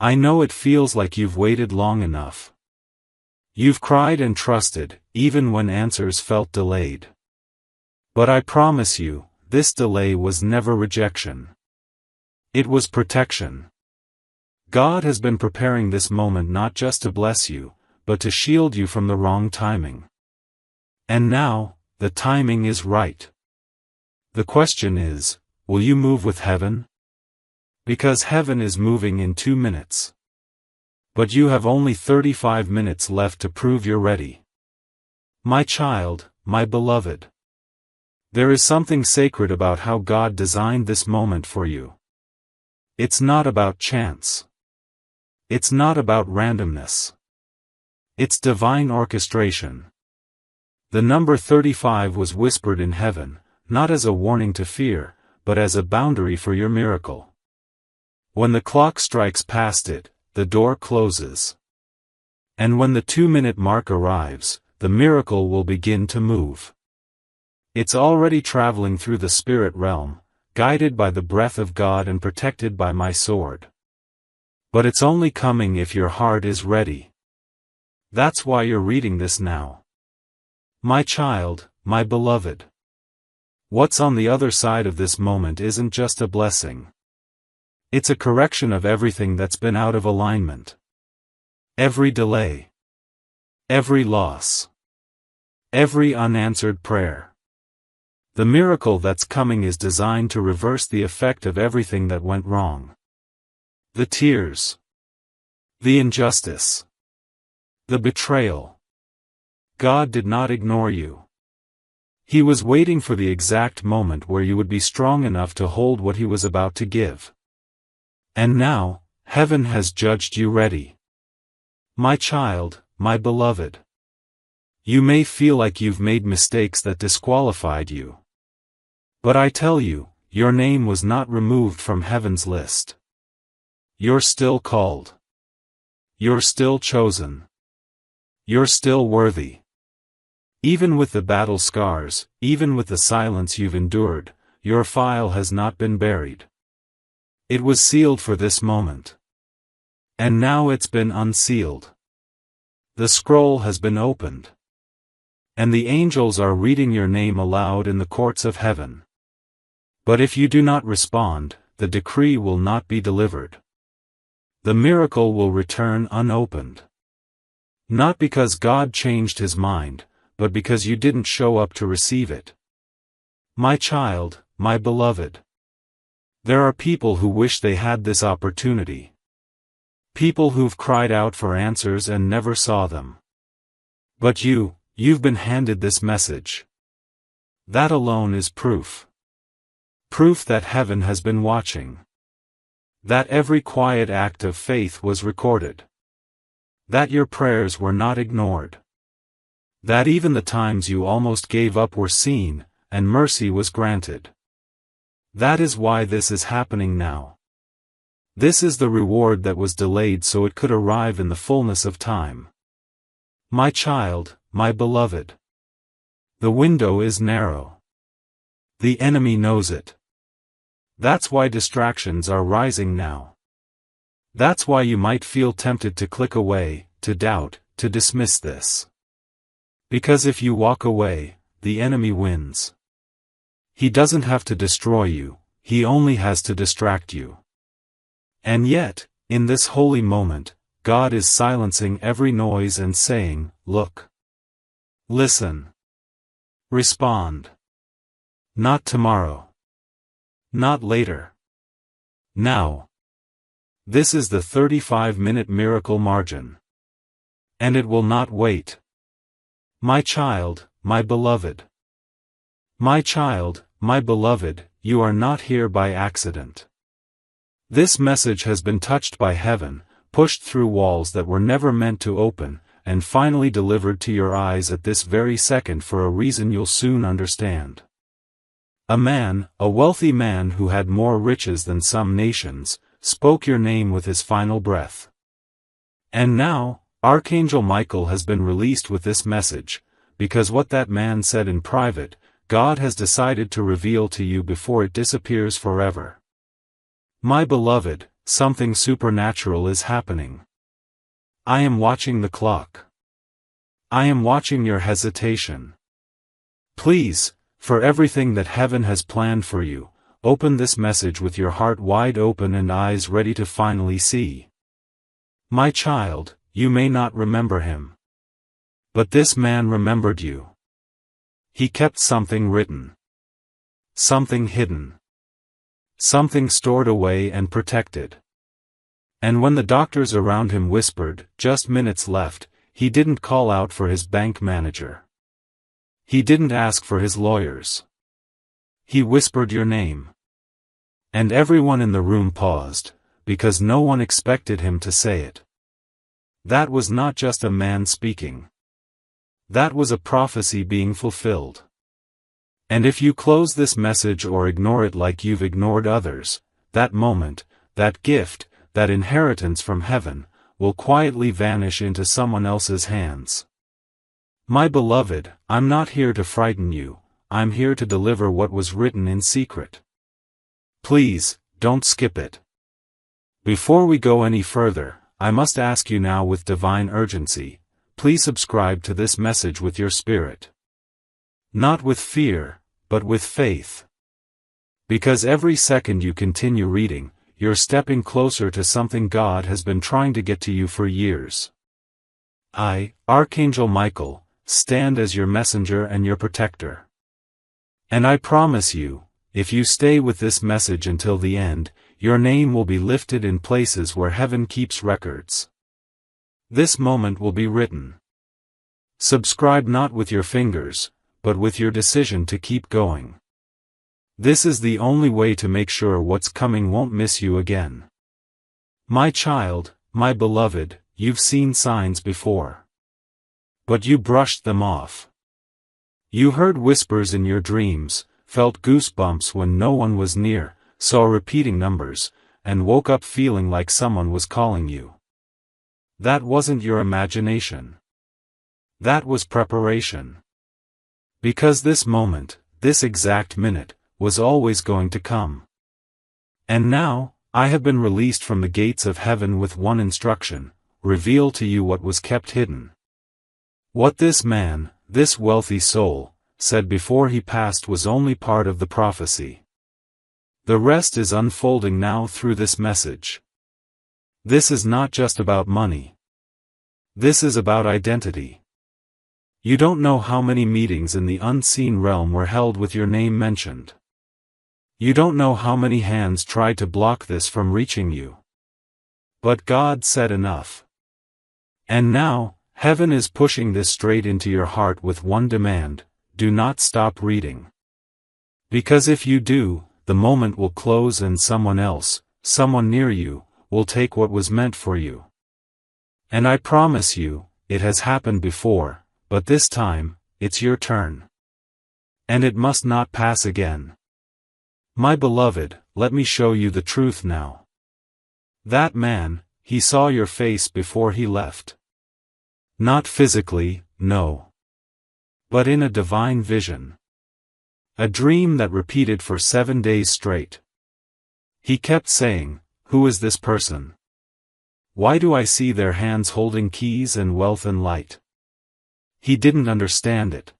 I know it feels like you've waited long enough. You've cried and trusted, even when answers felt delayed. But I promise you, this delay was never rejection. It was protection. God has been preparing this moment not just to bless you, but to shield you from the wrong timing. And now, the timing is right. The question is, will you move with heaven? Because heaven is moving in 2 minutes. But you have only 35 minutes left to prove you're ready. My child, my beloved. There is something sacred about how God designed this moment for you. It's not about chance. It's not about randomness. It's divine orchestration. The number 35 was whispered in heaven, not as a warning to fear, but as a boundary for your miracle. When the clock strikes past it, the door closes. And when the 2-minute mark arrives, the miracle will begin to move. It's already traveling through the spirit realm, guided by the breath of God and protected by my sword. But it's only coming if your heart is ready. That's why you're reading this now. My child, my beloved. What's on the other side of this moment isn't just a blessing. It's a correction of everything that's been out of alignment. Every delay. Every loss. Every unanswered prayer. The miracle that's coming is designed to reverse the effect of everything that went wrong. The tears. The injustice. The betrayal. God did not ignore you. He was waiting for the exact moment where you would be strong enough to hold what he was about to give. And now, heaven has judged you ready. My child, my beloved. You may feel like you've made mistakes that disqualified you. But I tell you, your name was not removed from heaven's list. You're still called. You're still chosen. You're still worthy. Even with the battle scars, even with the silence you've endured, your file has not been buried. It was sealed for this moment. And now it's been unsealed. The scroll has been opened. And the angels are reading your name aloud in the courts of heaven. But if you do not respond, the decree will not be delivered. The miracle will return unopened. Not because God changed his mind, but because you didn't show up to receive it. My child, my beloved. There are people who wish they had this opportunity. People who've cried out for answers and never saw them. But you've been handed this message. That alone is proof. Proof that heaven has been watching. That every quiet act of faith was recorded. That your prayers were not ignored. That even the times you almost gave up were seen, and mercy was granted. That is why this is happening now. This is the reward that was delayed so it could arrive in the fullness of time. My child, my beloved. The window is narrow. The enemy knows it. That's why distractions are rising now. That's why you might feel tempted to click away, to doubt, to dismiss this. Because if you walk away, the enemy wins. He doesn't have to destroy you, he only has to distract you. And yet, in this holy moment, God is silencing every noise and saying, look. Listen. Respond. Not tomorrow. Not later. Now. This is the 35-minute miracle margin. And it will not wait. My child, my beloved. My child, my beloved, you are not here by accident. This message has been touched by heaven, pushed through walls that were never meant to open, and finally delivered to your eyes at this very second for a reason you'll soon understand. A wealthy man who had more riches than some nations, spoke your name with his final breath. And now, Archangel Michael has been released with this message, because what that man said in private, God has decided to reveal to you before it disappears forever. My beloved, something supernatural is happening. I am watching the clock. I am watching your hesitation. Please, for everything that heaven has planned for you, open this message with your heart wide open and eyes ready to finally see. My child, you may not remember him. But this man remembered you. He kept something written. Something hidden. Something stored away and protected. And when the doctors around him whispered, just minutes left, he didn't call out for his bank manager. He didn't ask for his lawyers. He whispered your name. And everyone in the room paused, because no one expected him to say it. That was not just a man speaking. That was a prophecy being fulfilled. And if you close this message or ignore it like you've ignored others, that moment, that gift, that inheritance from heaven, will quietly vanish into someone else's hands. My beloved, I'm not here to frighten you, I'm here to deliver what was written in secret. Please, don't skip it. Before we go any further, I must ask you now with divine urgency, please subscribe to this message with your spirit. Not with fear, but with faith. Because every second you continue reading, you're stepping closer to something God has been trying to get to you for years. I, Archangel Michael, stand as your messenger and your protector. And I promise you, if you stay with this message until the end, your name will be lifted in places where heaven keeps records. This moment will be written. Subscribe not with your fingers, but with your decision to keep going. This is the only way to make sure what's coming won't miss you again. My child, my beloved, you've seen signs before. But you brushed them off. You heard whispers in your dreams, felt goosebumps when no one was near, saw repeating numbers, and woke up feeling like someone was calling you. That wasn't your imagination. That was preparation. Because this moment, this exact minute, was always going to come. And now, I have been released from the gates of heaven with one instruction: reveal to you what was kept hidden. What this man, this wealthy soul, said before he passed was only part of the prophecy. The rest is unfolding now through this message. This is not just about money. This is about identity. You don't know how many meetings in the unseen realm were held with your name mentioned. You don't know how many hands tried to block this from reaching you. But God said enough. And now, heaven is pushing this straight into your heart with one demand: do not stop reading. Because if you do, the moment will close and someone else, someone near you, will take what was meant for you. And I promise you, it has happened before, but this time, it's your turn. And it must not pass again. My beloved, let me show you the truth now. That man, he saw your face before he left. Not physically, no. But in a divine vision. A dream that repeated for 7 days straight. He kept saying, "Who is this person? Why do I see their hands holding keys and wealth and light?" He didn't understand it.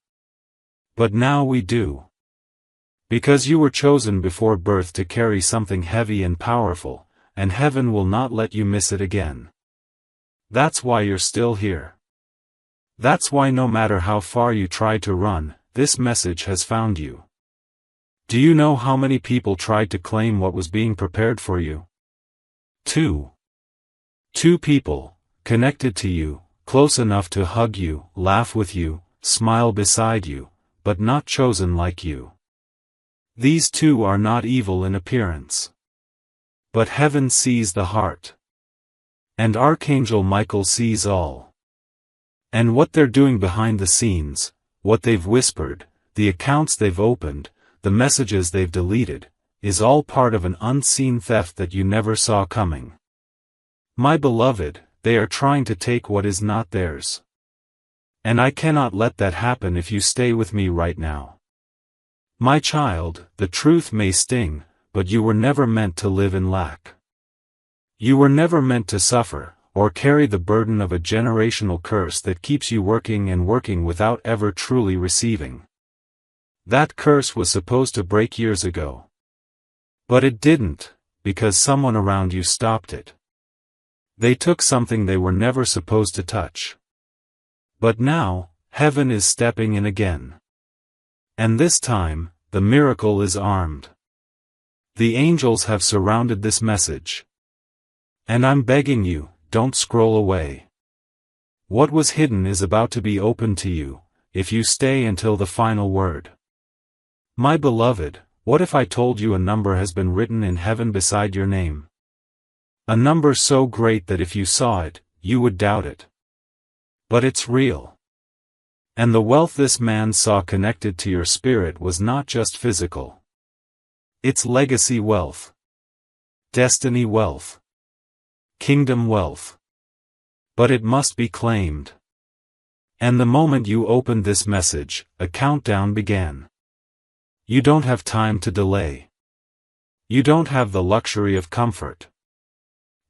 But now we do. Because you were chosen before birth to carry something heavy and powerful, and heaven will not let you miss it again. That's why you're still here. That's why no matter how far you try to run, this message has found you. Do you know how many people tried to claim what was being prepared for you? Two people, connected to you, close enough to hug you, laugh with you, smile beside you, but not chosen like you. These two are not evil in appearance. But heaven sees the heart. And Archangel Michael sees all. And what they're doing behind the scenes, what they've whispered, the accounts they've opened, the messages they've deleted, is all part of an unseen theft that you never saw coming. My beloved, they are trying to take what is not theirs. And I cannot let that happen if you stay with me right now. My child, the truth may sting, but you were never meant to live in lack. You were never meant to suffer, or carry the burden of a generational curse that keeps you working and working without ever truly receiving. That curse was supposed to break years ago. But it didn't, because someone around you stopped it. They took something they were never supposed to touch. But now, heaven is stepping in again. And this time, the miracle is armed. The angels have surrounded this message. And I'm begging you, don't scroll away. What was hidden is about to be opened to you, if you stay until the final word. My beloved, what if I told you a number has been written in heaven beside your name? A number so great that if you saw it, you would doubt it. But it's real. And the wealth this man saw connected to your spirit was not just physical. It's legacy wealth. Destiny wealth. Kingdom wealth. But it must be claimed. And the moment you opened this message, a countdown began. You don't have time to delay. You don't have the luxury of comfort.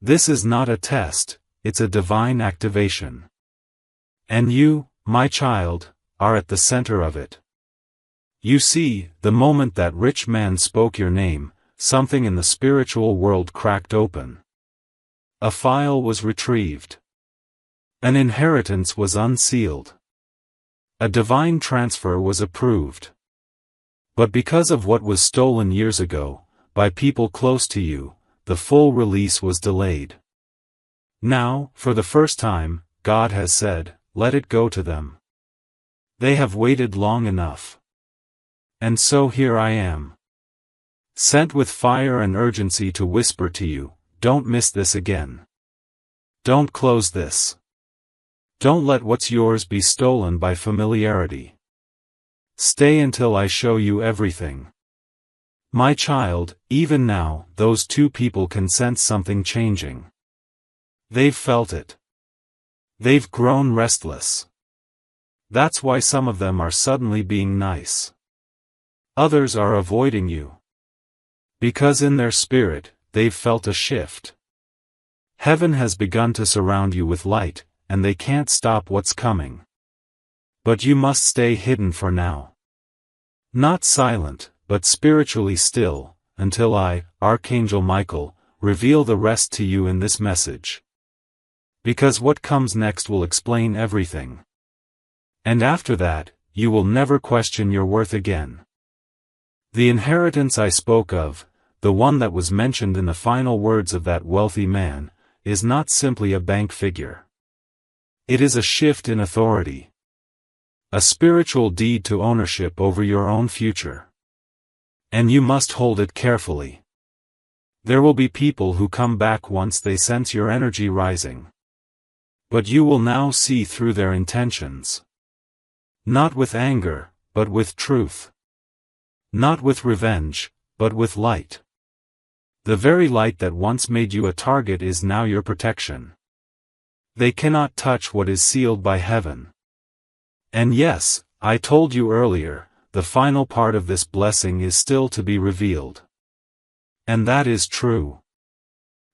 This is not a test, it's a divine activation. And you, my child, are at the center of it. You see, the moment that rich man spoke your name, something in the spiritual world cracked open. A file was retrieved. An inheritance was unsealed. A divine transfer was approved. But because of what was stolen years ago, by people close to you, the full release was delayed. Now, for the first time, God has said, let it go to them. They have waited long enough. And so here I am. Sent with fire and urgency to whisper to you, don't miss this again. Don't close this. Don't let what's yours be stolen by familiarity. Stay until I show you everything. My child, even now, those two people can sense something changing. They've felt it. They've grown restless. That's why some of them are suddenly being nice. Others are avoiding you. Because in their spirit, they've felt a shift. Heaven has begun to surround you with light, and they can't stop what's coming. But you must stay hidden for now. Not silent, but spiritually still, until I, Archangel Michael, reveal the rest to you in this message. Because what comes next will explain everything. And after that, you will never question your worth again. The inheritance I spoke of, the one that was mentioned in the final words of that wealthy man, is not simply a bank figure. It is a shift in authority. A spiritual deed to ownership over your own future. And you must hold it carefully. There will be people who come back once they sense your energy rising. But you will now see through their intentions. Not with anger, but with truth. Not with revenge, but with light. The very light that once made you a target is now your protection. They cannot touch what is sealed by heaven. And yes, I told you earlier, the final part of this blessing is still to be revealed. And that is true.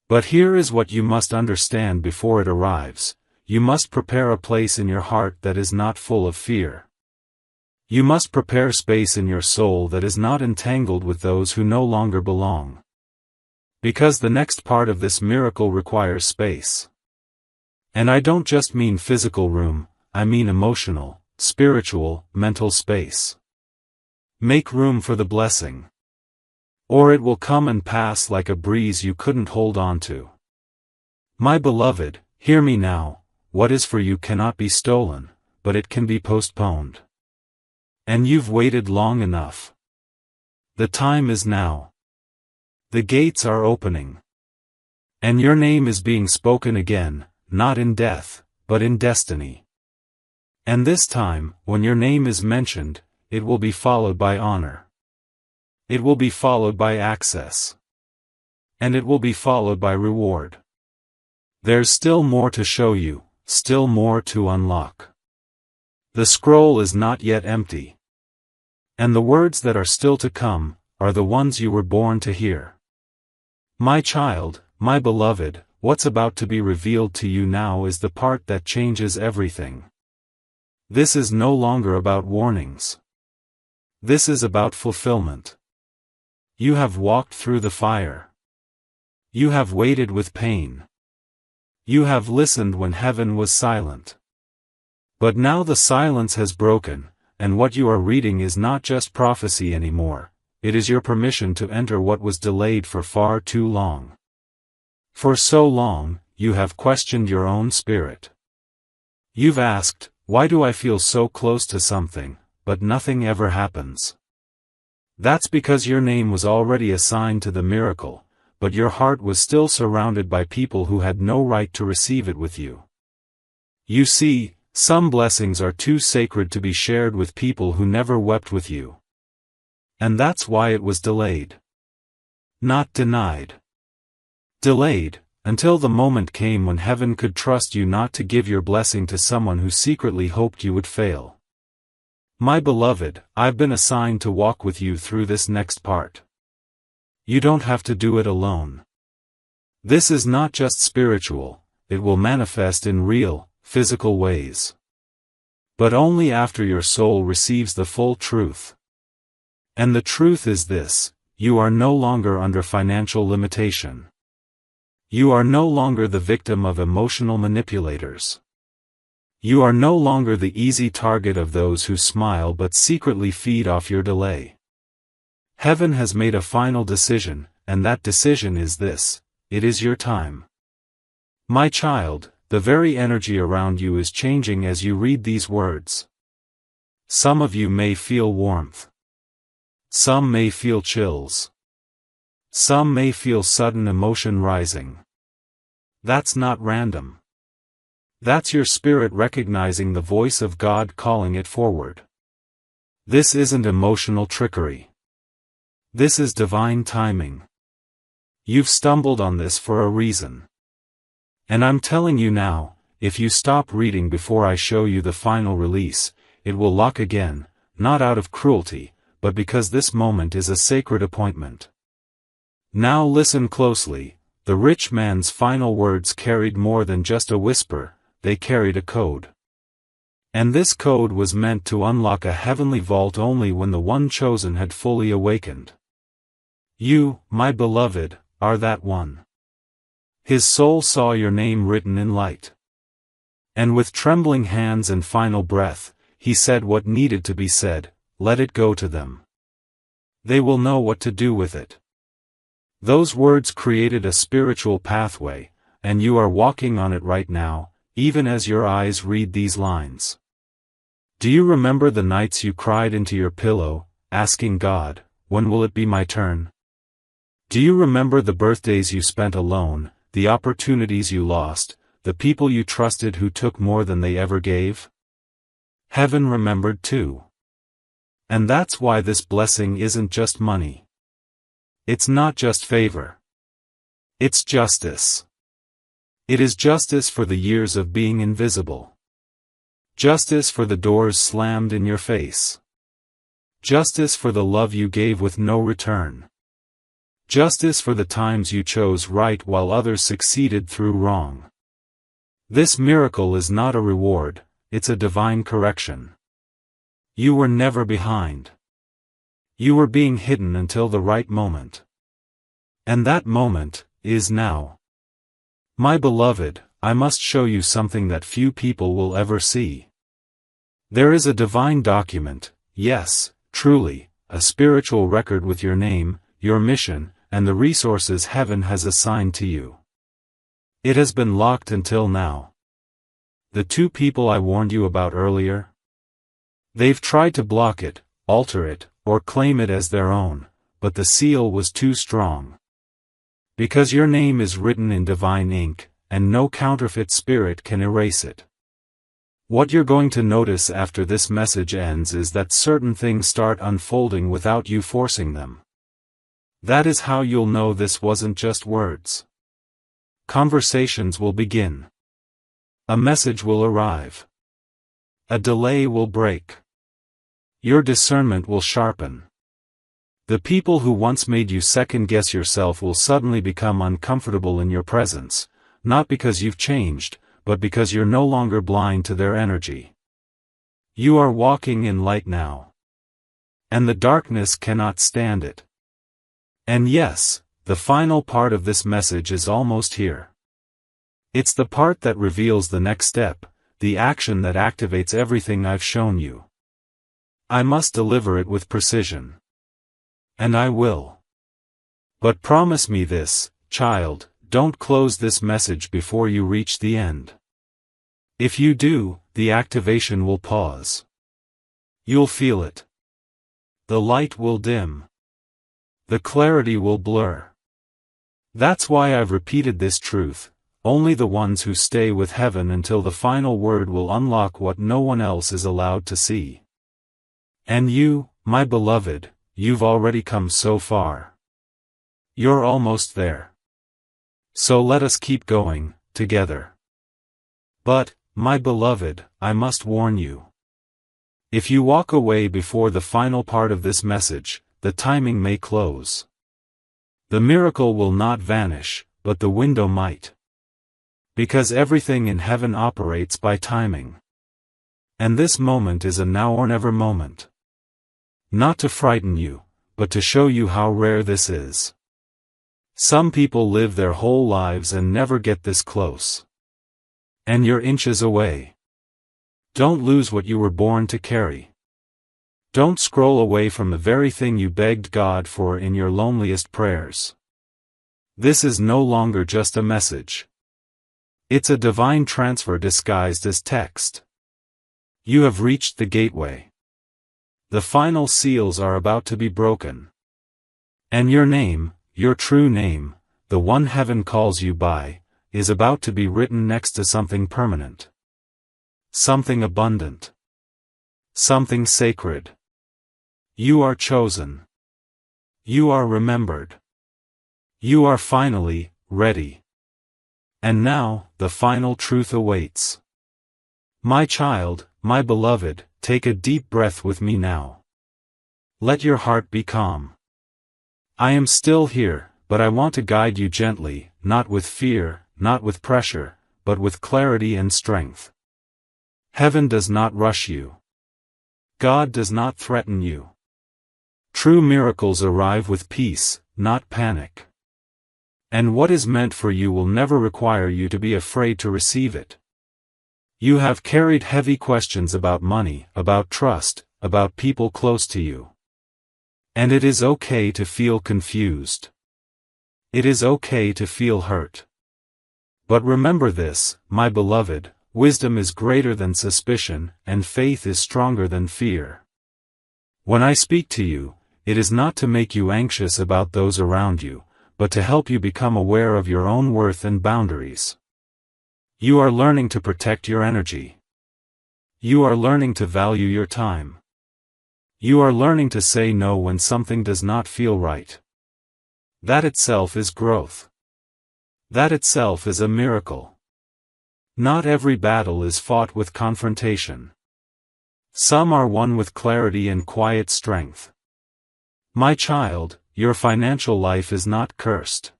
But here is what you must understand before it arrives. You must prepare a place in your heart that is not full of fear. You must prepare space in your soul that is not entangled with those who no longer belong. Because the next part of this miracle requires space. And I don't just mean physical room, I mean emotional, spiritual, mental space. Make room for the blessing. Or it will come and pass like a breeze you couldn't hold on to. My beloved, hear me now, what is for you cannot be stolen, but it can be postponed. And you've waited long enough. The time is now. The gates are opening. And your name is being spoken again, not in death, but in destiny. And this time, when your name is mentioned, it will be followed by honor. It will be followed by access. And it will be followed by reward. There's still more to show you, still more to unlock. The scroll is not yet empty. And the words that are still to come, are the ones you were born to hear. My child, my beloved, what's about to be revealed to you now is the part that changes everything. This is no longer about warnings. This is about fulfillment. You have walked through the fire. You have waited with pain. You have listened when heaven was silent. But now the silence has broken, and what you are reading is not just prophecy anymore. It is your permission to enter what was delayed for far too long. For so long, you have questioned your own spirit. You've asked, why do I feel so close to something, but nothing ever happens? That's because your name was already assigned to the miracle, but your heart was still surrounded by people who had no right to receive it with you. You see, some blessings are too sacred to be shared with people who never wept with you. And that's why it was delayed. Not denied. Delayed, until the moment came when heaven could trust you not to give your blessing to someone who secretly hoped you would fail. My beloved, I've been assigned to walk with you through this next part. You don't have to do it alone. This is not just spiritual, it will manifest in real, physical ways. But only after your soul receives the full truth. And the truth is this, you are no longer under financial limitation. You are no longer the victim of emotional manipulators. You are no longer the easy target of those who smile but secretly feed off your delay. Heaven has made a final decision, and that decision is this: it is your time. My child, the very energy around you is changing as you read these words. Some of you may feel warmth. Some may feel chills. Some may feel sudden emotion rising. That's not random. That's your spirit recognizing the voice of God calling it forward. This isn't emotional trickery. This is divine timing. You've stumbled on this for a reason. And I'm telling you now, if you stop reading before I show you the final release, it will lock again, not out of cruelty, but because this moment is a sacred appointment. Now listen closely. The rich man's final words carried more than just a whisper, they carried a code. And this code was meant to unlock a heavenly vault only when the one chosen had fully awakened. You, my beloved, are that one. His soul saw your name written in light. And with trembling hands and final breath, he said what needed to be said, let it go to them. They will know what to do with it. Those words created a spiritual pathway, and you are walking on it right now, even as your eyes read these lines. Do you remember the nights you cried into your pillow, asking God, when will it be my turn? Do you remember the birthdays you spent alone, the opportunities you lost, the people you trusted who took more than they ever gave? Heaven remembered too. And that's why this blessing isn't just money. It's not just favor. It's justice. It is justice for the years of being invisible. Justice for the doors slammed in your face. Justice for the love you gave with no return. Justice for the times you chose right while others succeeded through wrong. This miracle is not a reward, it's a divine correction. You were never behind. You were being hidden until the right moment. And that moment is now. My beloved, I must show you something that few people will ever see. There is a divine document, yes, truly, a spiritual record with your name, your mission, and the resources heaven has assigned to you. It has been locked until now. The two people I warned you about earlier? They've tried to block it, alter it, or claim it as their own, but the seal was too strong. Because your name is written in divine ink, and no counterfeit spirit can erase it. What you're going to notice after this message ends is that certain things start unfolding without you forcing them. That is how you'll know this wasn't just words. Conversations will begin. A message will arrive. A delay will break. Your discernment will sharpen. The people who once made you second-guess yourself will suddenly become uncomfortable in your presence, not because you've changed, but because you're no longer blind to their energy. You are walking in light now. And the darkness cannot stand it. And yes, the final part of this message is almost here. It's the part that reveals the next step, the action that activates everything I've shown you. I must deliver it with precision. And I will. But promise me this, child, don't close this message before you reach the end. If you do, the activation will pause. You'll feel it. The light will dim. The clarity will blur. That's why I've repeated this truth. Only the ones who stay with heaven until the final word will unlock what no one else is allowed to see. And you, my beloved, you've already come so far. You're almost there. So let us keep going, together. But, my beloved, I must warn you. If you walk away before the final part of this message, the timing may close. The miracle will not vanish, but the window might. Because everything in heaven operates by timing. And this moment is a now or never moment. Not to frighten you, but to show you how rare this is. Some people live their whole lives and never get this close. And you're inches away. Don't lose what you were born to carry. Don't scroll away from the very thing you begged God for in your loneliest prayers. This is no longer just a message. It's a divine transfer disguised as text. You have reached the gateway. The final seals are about to be broken. And your name, your true name, the one heaven calls you by, is about to be written next to something permanent. Something abundant. Something sacred. You are chosen. You are remembered. You are finally ready. And now, the final truth awaits. My child, my beloved, take a deep breath with me now. Let your heart be calm. I am still here, but I want to guide you gently, not with fear, not with pressure, but with clarity and strength. Heaven does not rush you. God does not threaten you. True miracles arrive with peace, not panic. And what is meant for you will never require you to be afraid to receive it. You have carried heavy questions about money, about trust, about people close to you. And it is okay to feel confused. It is okay to feel hurt. But remember this, my beloved, wisdom is greater than suspicion, and faith is stronger than fear. When I speak to you, it is not to make you anxious about those around you, but to help you become aware of your own worth and boundaries. You are learning to protect your energy. You are learning to value your time. You are learning to say no when something does not feel right. That itself is growth. That itself is a miracle. Not every battle is fought with confrontation. Some are won with clarity and quiet strength. My child, your financial life is not cursed.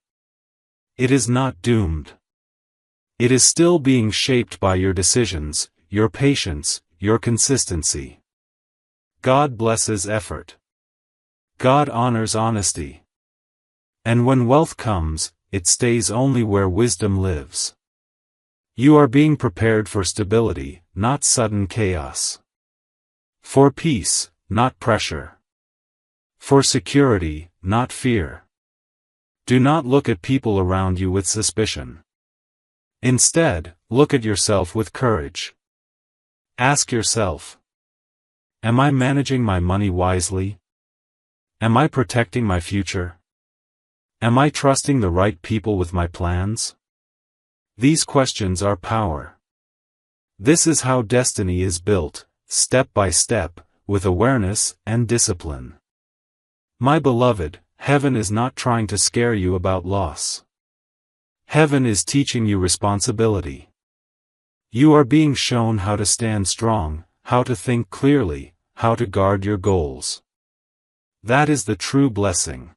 It is not doomed. It is still being shaped by your decisions, your patience, your consistency. God blesses effort. God honors honesty. And when wealth comes, it stays only where wisdom lives. You are being prepared for stability, not sudden chaos. For peace, not pressure. For security, not fear. Do not look at people around you with suspicion. Instead, look at yourself with courage. Ask yourself, am I managing my money wisely? Am I protecting my future? Am I trusting the right people with my plans? These questions are power. This is how destiny is built, step by step, with awareness and discipline. My beloved, heaven is not trying to scare you about loss. Heaven is teaching you responsibility. You are being shown how to stand strong, how to think clearly, how to guard your goals. That is the true blessing.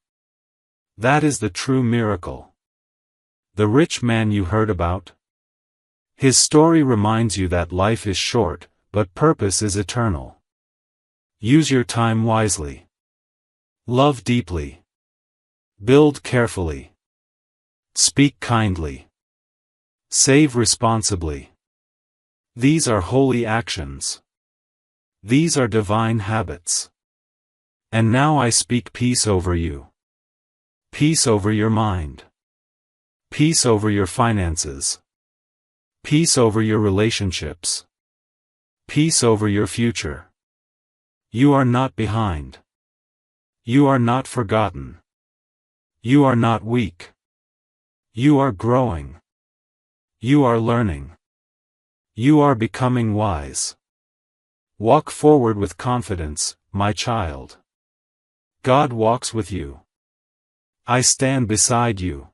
That is the true miracle. The rich man you heard about? His story reminds you that life is short, but purpose is eternal. Use your time wisely. Love deeply. Build carefully. Speak kindly. Save responsibly. These are holy actions. These are divine habits. And now I speak peace over you. Peace over your mind. Peace over your finances. Peace over your relationships. Peace over your future. You are not behind. You are not forgotten. You are not weak. You are growing. You are learning. You are becoming wise. Walk forward with confidence, my child. God walks with you. I stand beside you.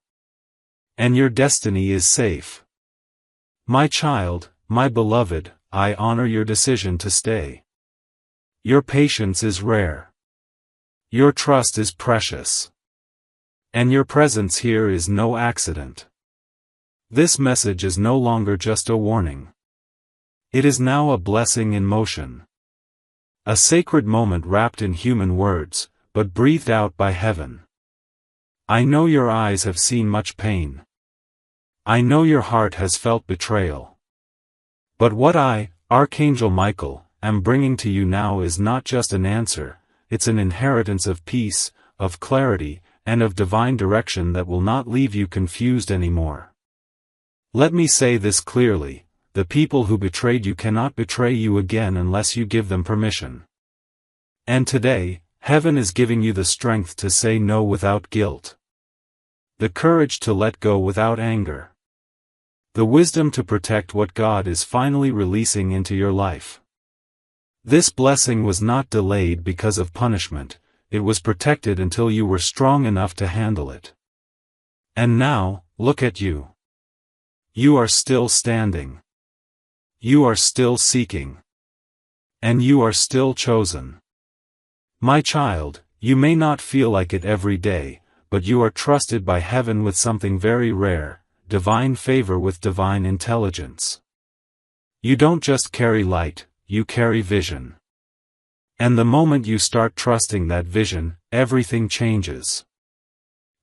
And your destiny is safe. My child, my beloved, I honor your decision to stay. Your patience is rare. Your trust is precious. And your presence here is no accident. This message is no longer just a warning. It is now a blessing in motion. A sacred moment wrapped in human words, but breathed out by heaven. I know your eyes have seen much pain. I know your heart has felt betrayal. But what I, Archangel Michael, am bringing to you now is not just an answer, it's an inheritance of peace, of clarity, and of divine direction that will not leave you confused anymore. Let me say this clearly, the people who betrayed you cannot betray you again unless you give them permission. And today, heaven is giving you the strength to say no without guilt. The courage to let go without anger. The wisdom to protect what God is finally releasing into your life. This blessing was not delayed because of punishment, it was protected until you were strong enough to handle it. And now, look at you. You are still standing. You are still seeking. And you are still chosen. My child, you may not feel like it every day, but you are trusted by heaven with something very rare, divine favor with divine intelligence. You don't just carry light, you carry vision. And the moment you start trusting that vision, everything changes.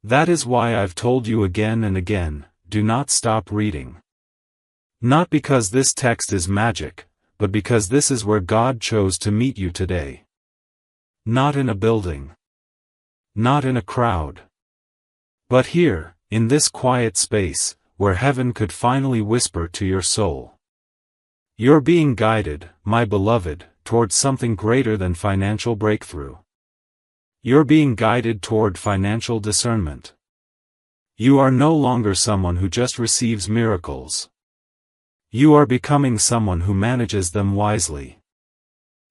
That is why I've told you again and again, do not stop reading. Not because this text is magic, but because this is where God chose to meet you today. Not in a building. Not in a crowd. But here, in this quiet space, where heaven could finally whisper to your soul. You're being guided, my beloved, towards something greater than financial breakthrough. You're being guided toward financial discernment. You are no longer someone who just receives miracles. You are becoming someone who manages them wisely.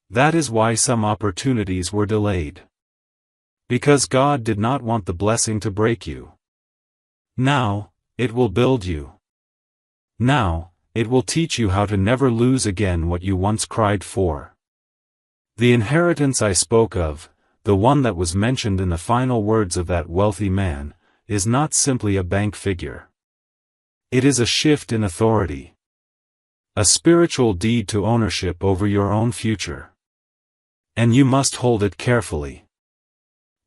That is why some opportunities were delayed. Because God did not want the blessing to break you. Now, it will build you. Now, it will teach you how to never lose again what you once cried for. The inheritance I spoke of, the one that was mentioned in the final words of that wealthy man, is not simply a bank figure. It is a shift in authority. A spiritual deed to ownership over your own future. And you must hold it carefully.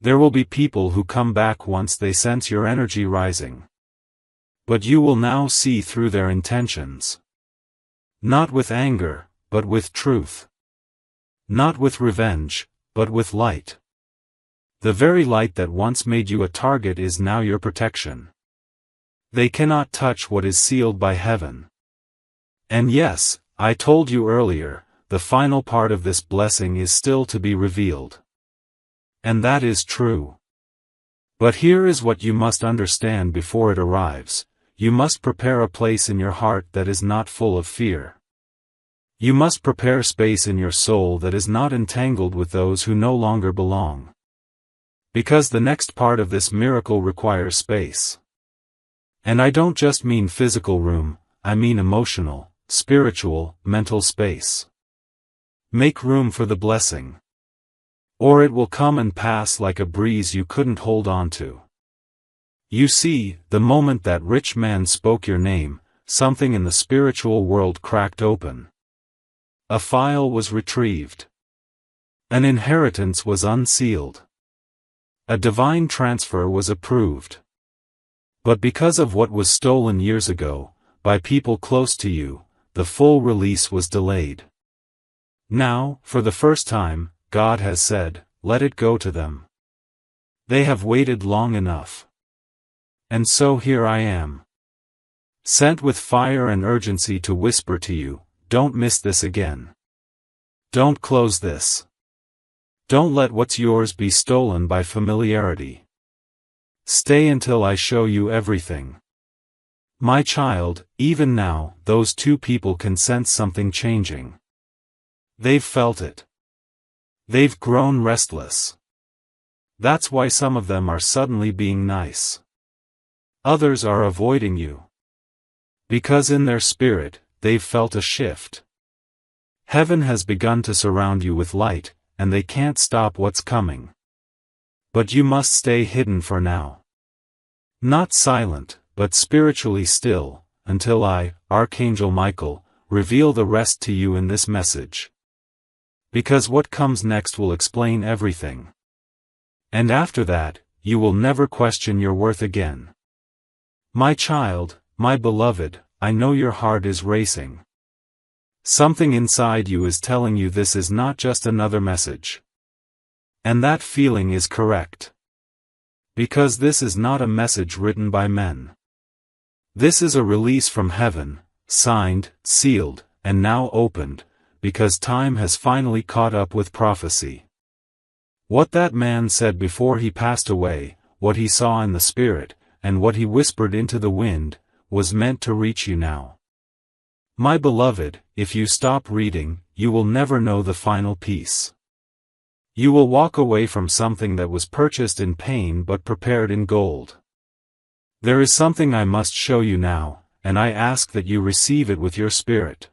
There will be people who come back once they sense your energy rising. But you will now see through their intentions. Not with anger, but with truth. Not with revenge, but with light. The very light that once made you a target is now your protection. They cannot touch what is sealed by heaven. And yes, I told you earlier, the final part of this blessing is still to be revealed. And that is true. But here is what you must understand before it arrives. You must prepare a place in your heart that is not full of fear. You must prepare space in your soul that is not entangled with those who no longer belong. Because the next part of this miracle requires space. And I don't just mean physical room, I mean emotional, spiritual, mental space. Make room for the blessing. Or it will come and pass like a breeze you couldn't hold on to. You see, the moment that rich man spoke your name, something in the spiritual world cracked open. A file was retrieved. An inheritance was unsealed. A divine transfer was approved. But because of what was stolen years ago, by people close to you, the full release was delayed. Now, for the first time, God has said, let it go to them. They have waited long enough. And so here I am. Sent with fire and urgency to whisper to you, don't miss this again. Don't close this. Don't let what's yours be stolen by familiarity. Stay until I show you everything. My child, even now, those two people can sense something changing. They've felt it. They've grown restless. That's why some of them are suddenly being nice. Others are avoiding you. Because in their spirit, they've felt a shift. Heaven has begun to surround you with light, and they can't stop what's coming. But you must stay hidden for now. Not silent, but spiritually still, until I, Archangel Michael, reveal the rest to you in this message. Because what comes next will explain everything. And after that, you will never question your worth again. My child, my beloved, I know your heart is racing. Something inside you is telling you this is not just another message. And that feeling is correct. Because this is not a message written by men. This is a release from heaven, signed, sealed, and now opened, because time has finally caught up with prophecy. What that man said before he passed away, what he saw in the spirit, and what he whispered into the wind, was meant to reach you now. My beloved, if you stop reading, you will never know the final piece. You will walk away from something that was purchased in pain but prepared in gold. There is something I must show you now, and I ask that you receive it with your spirit.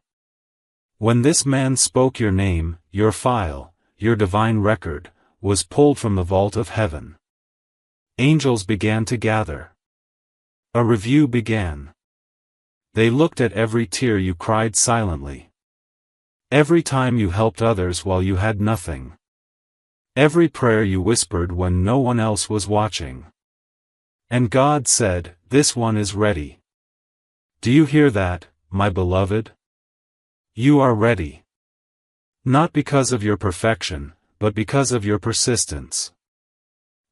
When this man spoke, your name, your file, your divine record, was pulled from the vault of heaven. Angels began to gather. A review began. They looked at every tear you cried silently. Every time you helped others while you had nothing. Every prayer you whispered when no one else was watching. And God said, "This one is ready." Do you hear that, my beloved? You are ready. Not because of your perfection, but because of your persistence.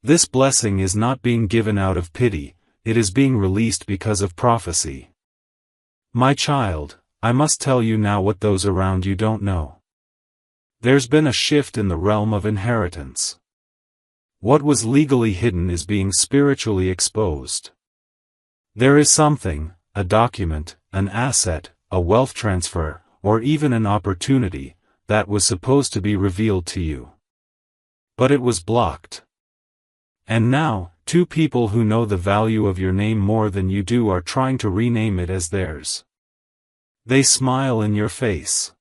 This blessing is not being given out of pity, it is being released because of prophecy. My child, I must tell you now what those around you don't know. There's been a shift in the realm of inheritance. What was legally hidden is being spiritually exposed. There is something, a document, an asset, a wealth transfer, or even an opportunity, that was supposed to be revealed to you. But it was blocked. And now, two people who know the value of your name more than you do are trying to rename it as theirs. They smile in your face.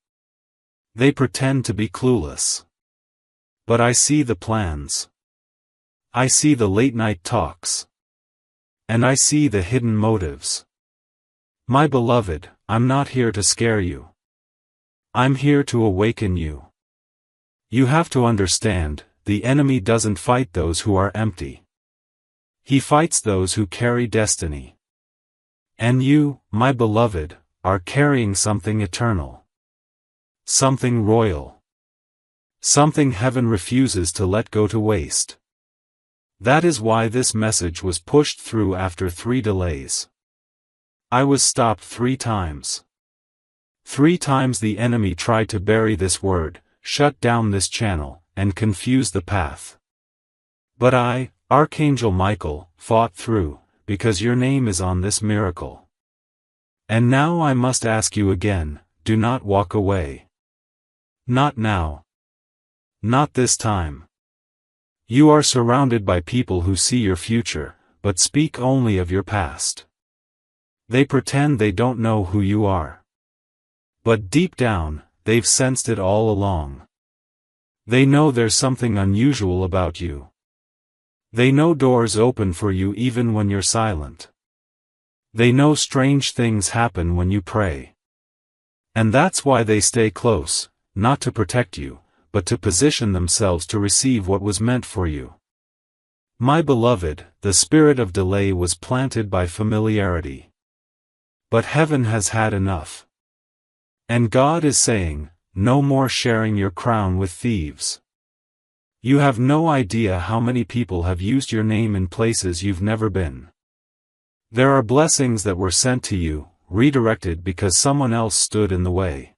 They pretend to be clueless. But I see the plans. I see the late-night talks. And I see the hidden motives. My beloved, I'm not here to scare you. I'm here to awaken you. You have to understand, the enemy doesn't fight those who are empty. He fights those who carry destiny. And you, my beloved, are carrying something eternal. Something royal. Something heaven refuses to let go to waste. That is why this message was pushed through after 3 delays. I was stopped 3 times. 3 times the enemy tried to bury this word, shut down this channel, and confuse the path. But I, Archangel Michael, fought through, because your name is on this miracle. And now I must ask you again, do not walk away. Not now. Not this time. You are surrounded by people who see your future, but speak only of your past. They pretend they don't know who you are. But deep down, they've sensed it all along. They know there's something unusual about you. They know doors open for you even when you're silent. They know strange things happen when you pray. And that's why they stay close, not to protect you, but to position themselves to receive what was meant for you. My beloved, the spirit of delay was planted by familiarity. But heaven has had enough. And God is saying, no more sharing your crown with thieves. You have no idea how many people have used your name in places you've never been. There are blessings that were sent to you, redirected because someone else stood in the way.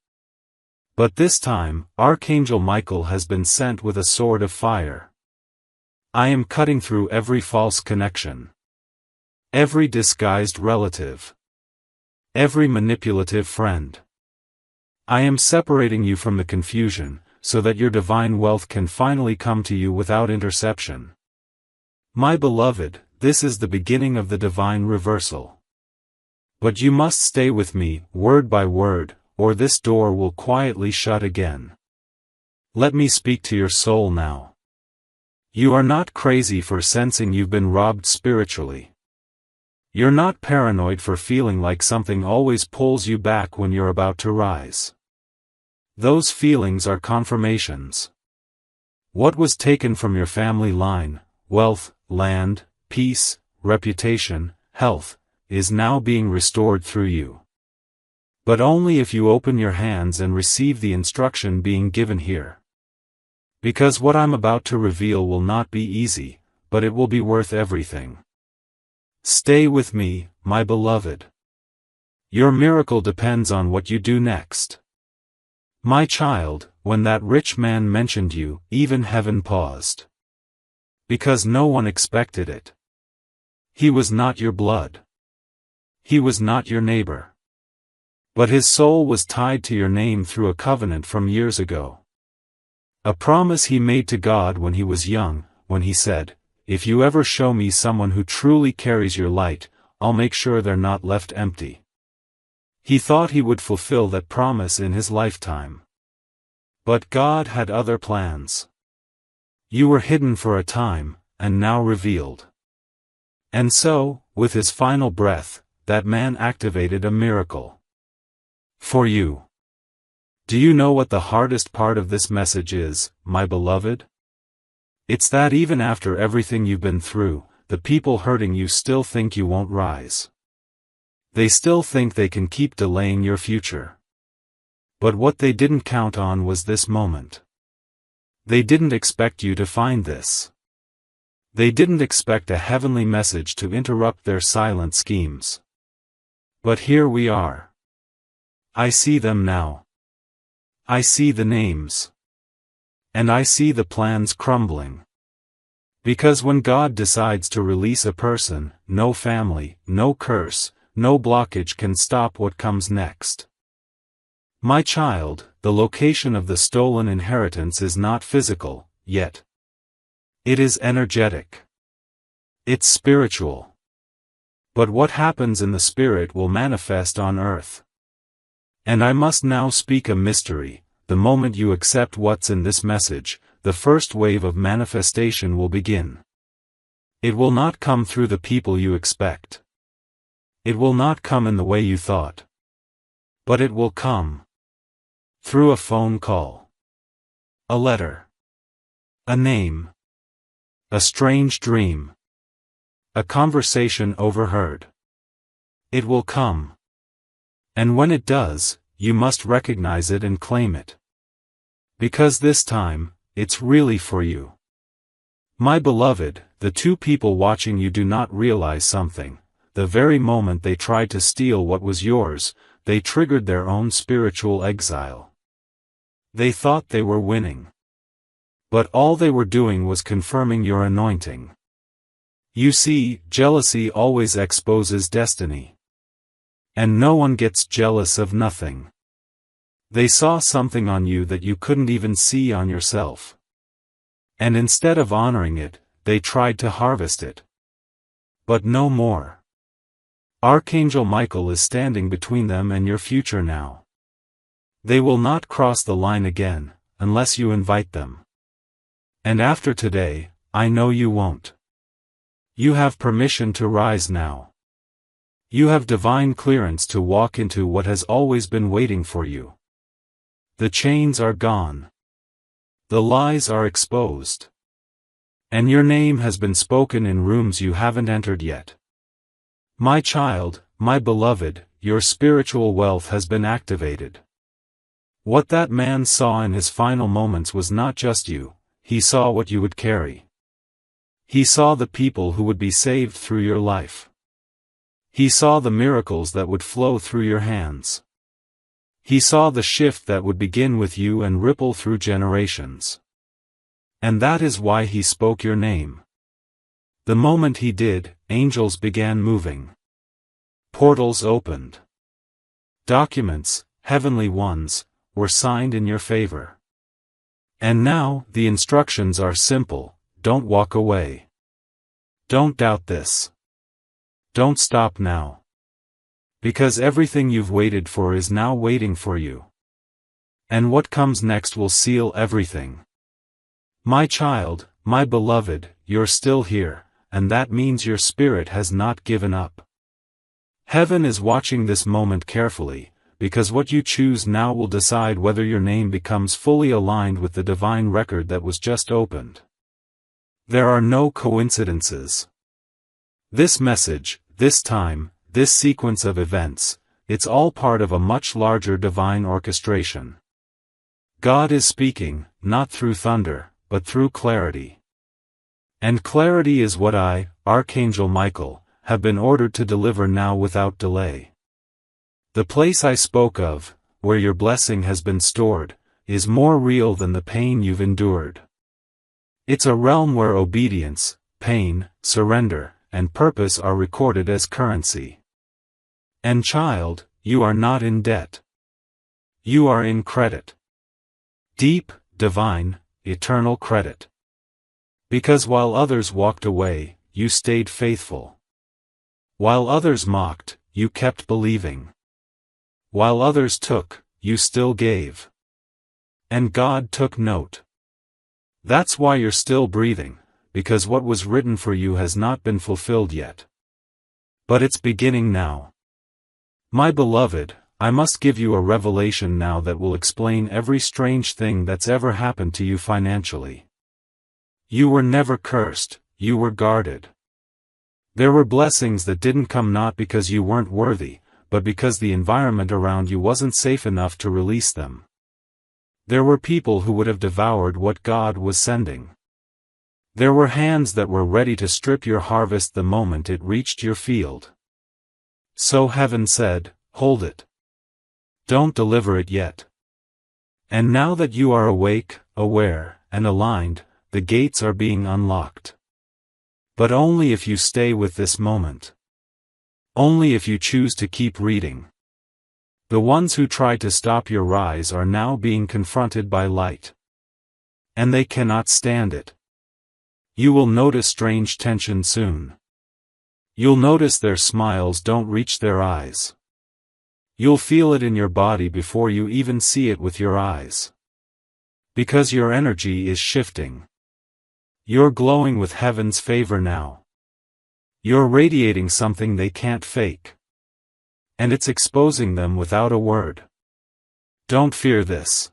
But this time, Archangel Michael has been sent with a sword of fire. I am cutting through every false connection. Every disguised relative. Every manipulative friend. I am separating you from the confusion, so that your divine wealth can finally come to you without interception. My beloved, this is the beginning of the divine reversal. But you must stay with me, word by word, or this door will quietly shut again. Let me speak to your soul now. You are not crazy for sensing you've been robbed spiritually. You're not paranoid for feeling like something always pulls you back when you're about to rise. Those feelings are confirmations. What was taken from your family line, wealth, land, peace, reputation, health, is now being restored through you. But only if you open your hands and receive the instruction being given here. Because what I'm about to reveal will not be easy, but it will be worth everything. Stay with me, my beloved. Your miracle depends on what you do next. My child, when that rich man mentioned you, even heaven paused. Because no one expected it. He was not your blood. He was not your neighbor. But his soul was tied to your name through a covenant from years ago. A promise he made to God when he was young, when he said, "If you ever show me someone who truly carries your light, I'll make sure they're not left empty." He thought he would fulfill that promise in his lifetime. But God had other plans. You were hidden for a time, and now revealed. And so, with his final breath, that man activated a miracle. For you. Do you know what the hardest part of this message is, my beloved? It's that even after everything you've been through, the people hurting you still think you won't rise. They still think they can keep delaying your future. But what they didn't count on was this moment. They didn't expect you to find this. They didn't expect a heavenly message to interrupt their silent schemes. But here we are. I see them now. I see the names. And I see the plans crumbling. Because when God decides to release a person, no family, no curse, no blockage can stop what comes next. My child, the location of the stolen inheritance is not physical, yet. It is energetic. It's spiritual. But what happens in the spirit will manifest on earth. And I must now speak a mystery. The moment you accept what's in this message, the first wave of manifestation will begin. It will not come through the people you expect. It will not come in the way you thought. But it will come. Through a phone call. A letter. A name. A strange dream. A conversation overheard. It will come. And when it does, you must recognize it and claim it. Because this time, it's really for you. My beloved, the two people watching you do not realize something. The very moment they tried to steal what was yours, they triggered their own spiritual exile. They thought they were winning. But all they were doing was confirming your anointing. You see, jealousy always exposes destiny. And no one gets jealous of nothing. They saw something on you that you couldn't even see on yourself. And instead of honoring it, they tried to harvest it. But no more. Archangel Michael is standing between them and your future now. They will not cross the line again, unless you invite them. And after today, I know you won't. You have permission to rise now. You have divine clearance to walk into what has always been waiting for you. The chains are gone. The lies are exposed. And your name has been spoken in rooms you haven't entered yet. My child, my beloved, your spiritual wealth has been activated. What that man saw in his final moments was not just you, he saw what you would carry. He saw the people who would be saved through your life. He saw the miracles that would flow through your hands. He saw the shift that would begin with you and ripple through generations. And that is why he spoke your name. The moment he did, angels began moving. Portals opened. Documents, heavenly ones, were signed in your favor. And now, the instructions are simple: don't walk away. Don't doubt this. Don't stop now. Because everything you've waited for is now waiting for you. And what comes next will seal everything. My child, my beloved, you're still here, and that means your spirit has not given up. Heaven is watching this moment carefully, because what you choose now will decide whether your name becomes fully aligned with the divine record that was just opened. There are no coincidences. This message, this time, this sequence of events, it's all part of a much larger divine orchestration. God is speaking, not through thunder, but through clarity. And clarity is what I, Archangel Michael, have been ordered to deliver now without delay. The place I spoke of, where your blessing has been stored, is more real than the pain you've endured. It's a realm where obedience, pain, surrender, and purpose are recorded as currency. And child, you are not in debt. You are in credit. Deep, divine, eternal credit. Because while others walked away, you stayed faithful. While others mocked, you kept believing. While others took, you still gave. And God took note. That's why you're still breathing, because what was written for you has not been fulfilled yet. But it's beginning now. My beloved, I must give you a revelation now that will explain every strange thing that's ever happened to you financially. You were never cursed, you were guarded. There were blessings that didn't come not because you weren't worthy, but because the environment around you wasn't safe enough to release them. There were people who would have devoured what God was sending. There were hands that were ready to strip your harvest the moment it reached your field. So heaven said, hold it. Don't deliver it yet. And now that you are awake, aware, and aligned, the gates are being unlocked. But only if you stay with this moment. Only if you choose to keep reading. The ones who tried to stop your rise are now being confronted by light. And they cannot stand it. You will notice strange tension soon. You'll notice their smiles don't reach their eyes. You'll feel it in your body before you even see it with your eyes. Because your energy is shifting. You're glowing with heaven's favor now. You're radiating something they can't fake. And it's exposing them without a word. Don't fear this.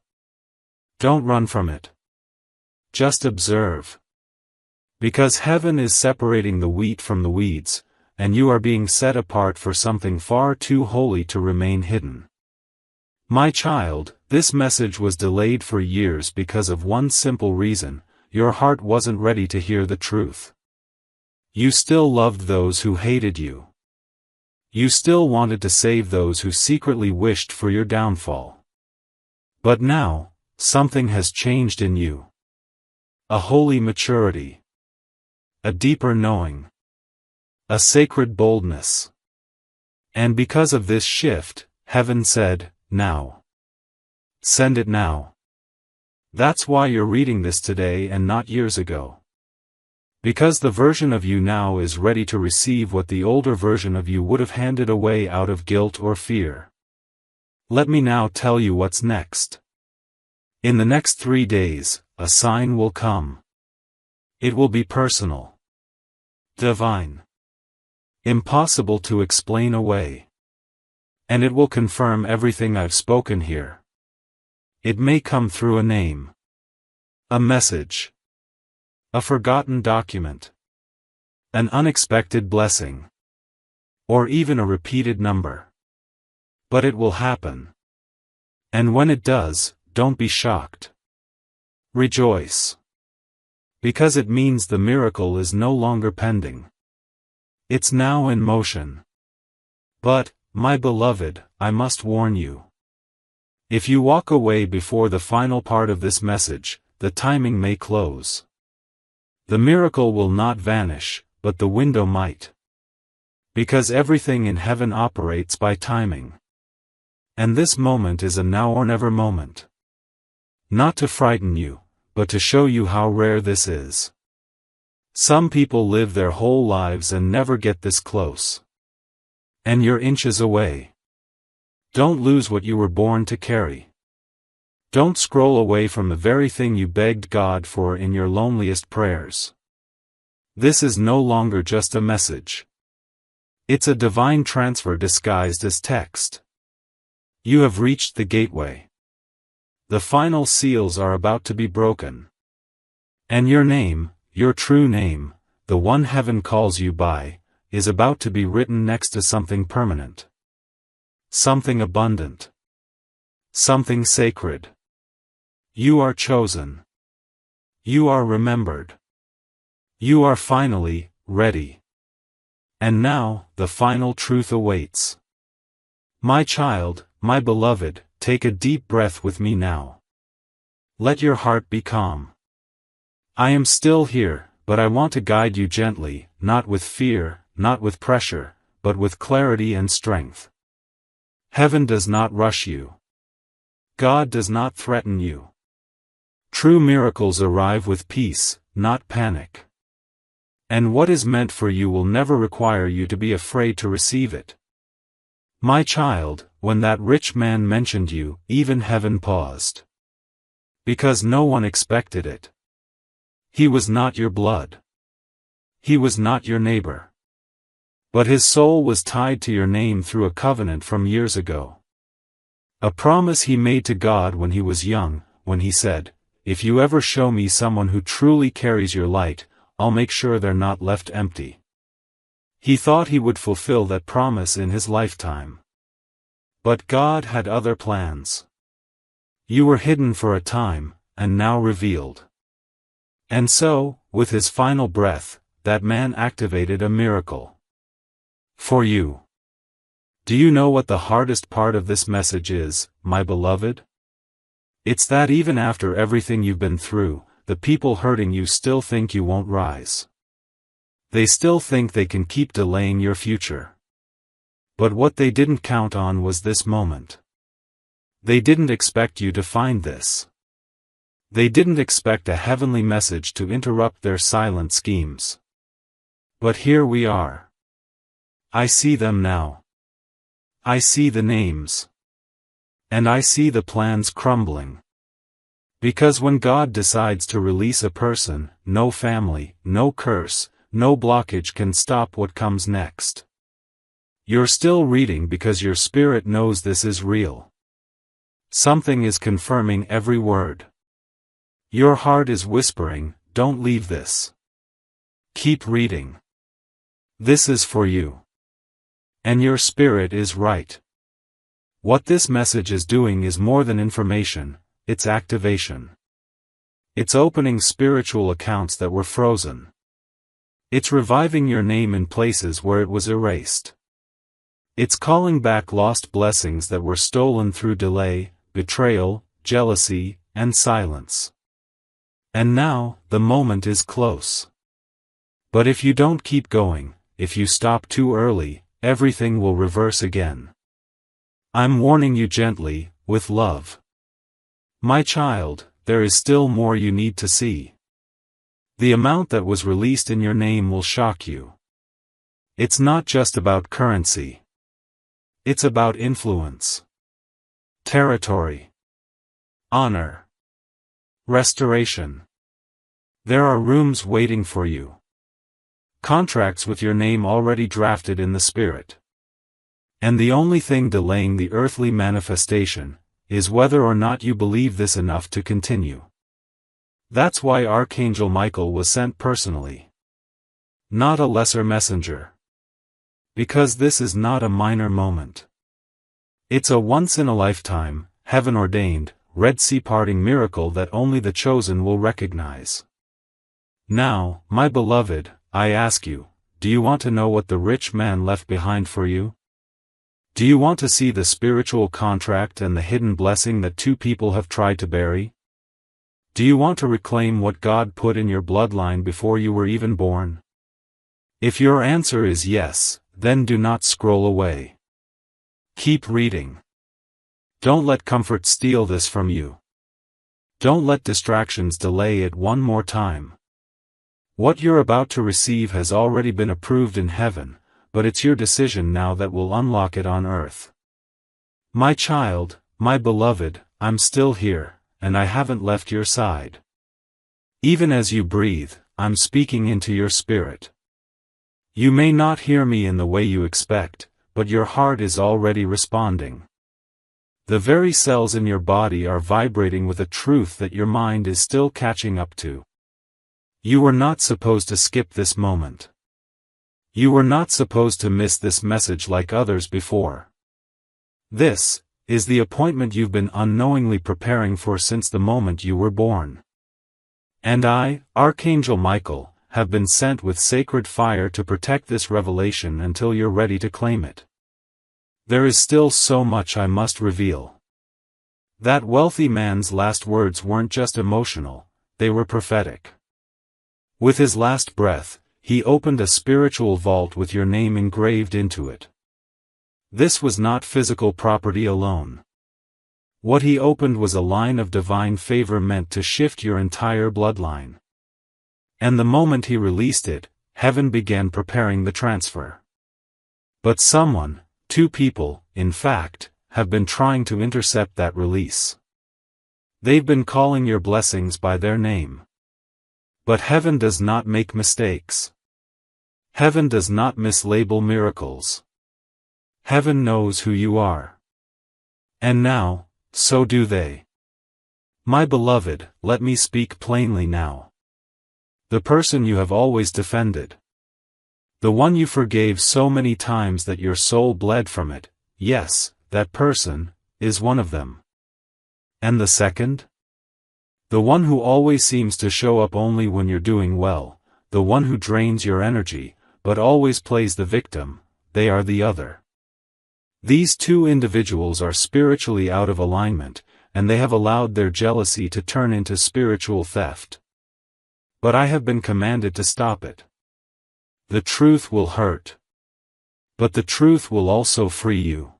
Don't run from it. Just observe. Because heaven is separating the wheat from the weeds, and you are being set apart for something far too holy to remain hidden. My child, this message was delayed for years because of one simple reason: your heart wasn't ready to hear the truth. You still loved those who hated you. You still wanted to save those who secretly wished for your downfall. But now, something has changed in you. A holy maturity. A deeper knowing. A sacred boldness. And because of this shift, heaven said, now. Send it now. That's why you're reading this today and not years ago. Because the version of you now is ready to receive what the older version of you would have handed away out of guilt or fear. Let me now tell you what's next. In the next 3 days, a sign will come. It will be personal. Divine. Impossible to explain away. And it will confirm everything I've spoken here. It may come through a name. A message. A forgotten document. An unexpected blessing. Or even a repeated number. But it will happen. And when it does, don't be shocked. Rejoice. Because it means the miracle is no longer pending. It's now in motion. But, my beloved, I must warn you. If you walk away before the final part of this message, the timing may close. The miracle will not vanish, but the window might. Because everything in heaven operates by timing. And this moment is a now or never moment. Not to frighten you, but to show you how rare this is. Some people live their whole lives and never get this close. And you're inches away. Don't lose what you were born to carry. Don't scroll away from the very thing you begged God for in your loneliest prayers. This is no longer just a message. It's a divine transfer disguised as text. You have reached the gateway. The final seals are about to be broken. And your name, your true name, the one heaven calls you by, is about to be written next to something permanent. Something abundant. Something sacred. You are chosen. You are remembered. You are finally ready. And now, the final truth awaits. My child, my beloved, take a deep breath with me now. Let your heart be calm. I am still here, but I want to guide you gently, not with fear, not with pressure, but with clarity and strength. Heaven does not rush you. God does not threaten you. True miracles arrive with peace, not panic. And what is meant for you will never require you to be afraid to receive it. My child, when that rich man mentioned you, even heaven paused. Because no one expected it. He was not your blood. He was not your neighbor. But his soul was tied to your name through a covenant from years ago. A promise he made to God when he was young, when he said, "If you ever show me someone who truly carries your light, I'll make sure they're not left empty." He thought he would fulfill that promise in his lifetime. But God had other plans. You were hidden for a time, and now revealed. And so, with his final breath, that man activated a miracle. For you. Do you know what the hardest part of this message is, my beloved? It's that even after everything you've been through, the people hurting you still think you won't rise. They still think they can keep delaying your future. But what they didn't count on was this moment. They didn't expect you to find this. They didn't expect a heavenly message to interrupt their silent schemes. But here we are. I see them now. I see the names. And I see the plans crumbling. Because when God decides to release a person, no family, no curse, no blockage can stop what comes next. You're still reading because your spirit knows this is real. Something is confirming every word. Your heart is whispering, "Don't leave this. Keep reading. This is for you." And your spirit is right. What this message is doing is more than information, it's activation. It's opening spiritual accounts that were frozen. It's reviving your name in places where it was erased. It's calling back lost blessings that were stolen through delay, betrayal, jealousy, and silence. And now, the moment is close. But if you don't keep going, if you stop too early, everything will reverse again. I'm warning you gently, with love. My child, there is still more you need to see. The amount that was released in your name will shock you. It's not just about currency. It's about influence, territory, honor, restoration. There are rooms waiting for you. Contracts with your name already drafted in the spirit. And the only thing delaying the earthly manifestation is whether or not you believe this enough to continue. That's why Archangel Michael was sent personally. Not a lesser messenger. Because this is not a minor moment. It's a once-in-a-lifetime, heaven-ordained, Red Sea parting miracle that only the chosen will recognize. Now, my beloved, I ask you, do you want to know what the rich man left behind for you? Do you want to see the spiritual contract and the hidden blessing that two people have tried to bury? Do you want to reclaim what God put in your bloodline before you were even born? If your answer is yes, then do not scroll away. Keep reading. Don't let comfort steal this from you. Don't let distractions delay it one more time. What you're about to receive has already been approved in heaven, but it's your decision now that will unlock it on earth. My child, my beloved, I'm still here, and I haven't left your side. Even as you breathe, I'm speaking into your spirit. You may not hear me in the way you expect, but your heart is already responding. The very cells in your body are vibrating with a truth that your mind is still catching up to. You were not supposed to skip this moment. You were not supposed to miss this message like others before. This is the appointment you've been unknowingly preparing for since the moment you were born. And I, Archangel Michael, have been sent with sacred fire to protect this revelation until you're ready to claim it. There is still so much I must reveal. That wealthy man's last words weren't just emotional, they were prophetic. With his last breath, he opened a spiritual vault with your name engraved into it. This was not physical property alone. What he opened was a line of divine favor meant to shift your entire bloodline. And the moment he released it, heaven began preparing the transfer. But someone, two people, in fact, have been trying to intercept that release. They've been calling your blessings by their name. But heaven does not make mistakes. Heaven does not mislabel miracles. Heaven knows who you are. And now, so do they. My beloved, let me speak plainly now. The person you have always defended. The one you forgave so many times that your soul bled from it, yes, that person, is one of them. And the second? The one who always seems to show up only when you're doing well, the one who drains your energy, but always plays the victim, they are the other. These two individuals are spiritually out of alignment, and they have allowed their jealousy to turn into spiritual theft. But I have been commanded to stop it. The truth will hurt. But the truth will also free you.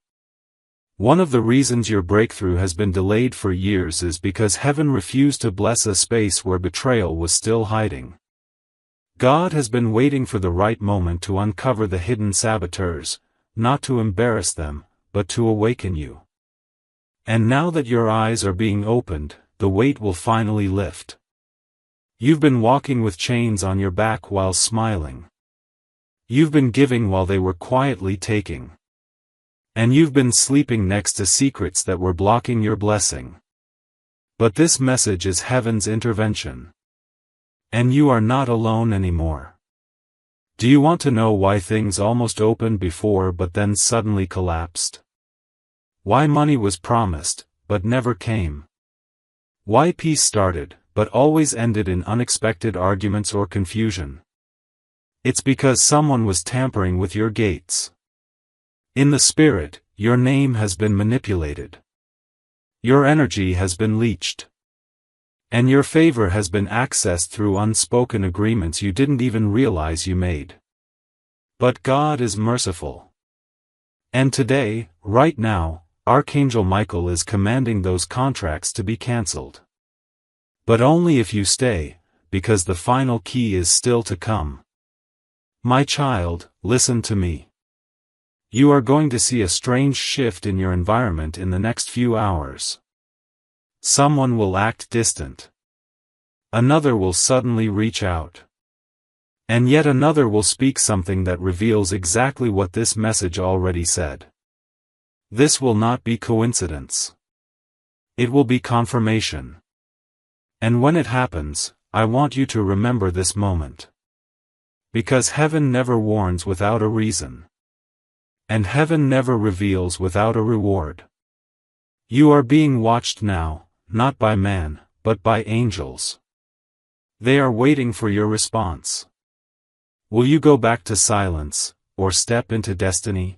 One of the reasons your breakthrough has been delayed for years is because heaven refused to bless a space where betrayal was still hiding. God has been waiting for the right moment to uncover the hidden saboteurs, not to embarrass them, but to awaken you. And now that your eyes are being opened, the weight will finally lift. You've been walking with chains on your back while smiling. You've been giving while they were quietly taking. And you've been sleeping next to secrets that were blocking your blessing. But this message is heaven's intervention. And you are not alone anymore. Do you want to know why things almost opened before but then suddenly collapsed? Why money was promised, but never came? Why peace started, but always ended in unexpected arguments or confusion? It's because someone was tampering with your gates. In the spirit, your name has been manipulated. Your energy has been leached. And your favor has been accessed through unspoken agreements you didn't even realize you made. But God is merciful. And today, right now, Archangel Michael is commanding those contracts to be cancelled. But only if you stay, because the final key is still to come. My child, listen to me. You are going to see a strange shift in your environment in the next few hours. Someone will act distant. Another will suddenly reach out. And yet another will speak something that reveals exactly what this message already said. This will not be coincidence. It will be confirmation. And when it happens, I want you to remember this moment. Because heaven never warns without a reason. And heaven never reveals without a reward. You are being watched now, not by man, but by angels. They are waiting for your response. Will you go back to silence, or step into destiny?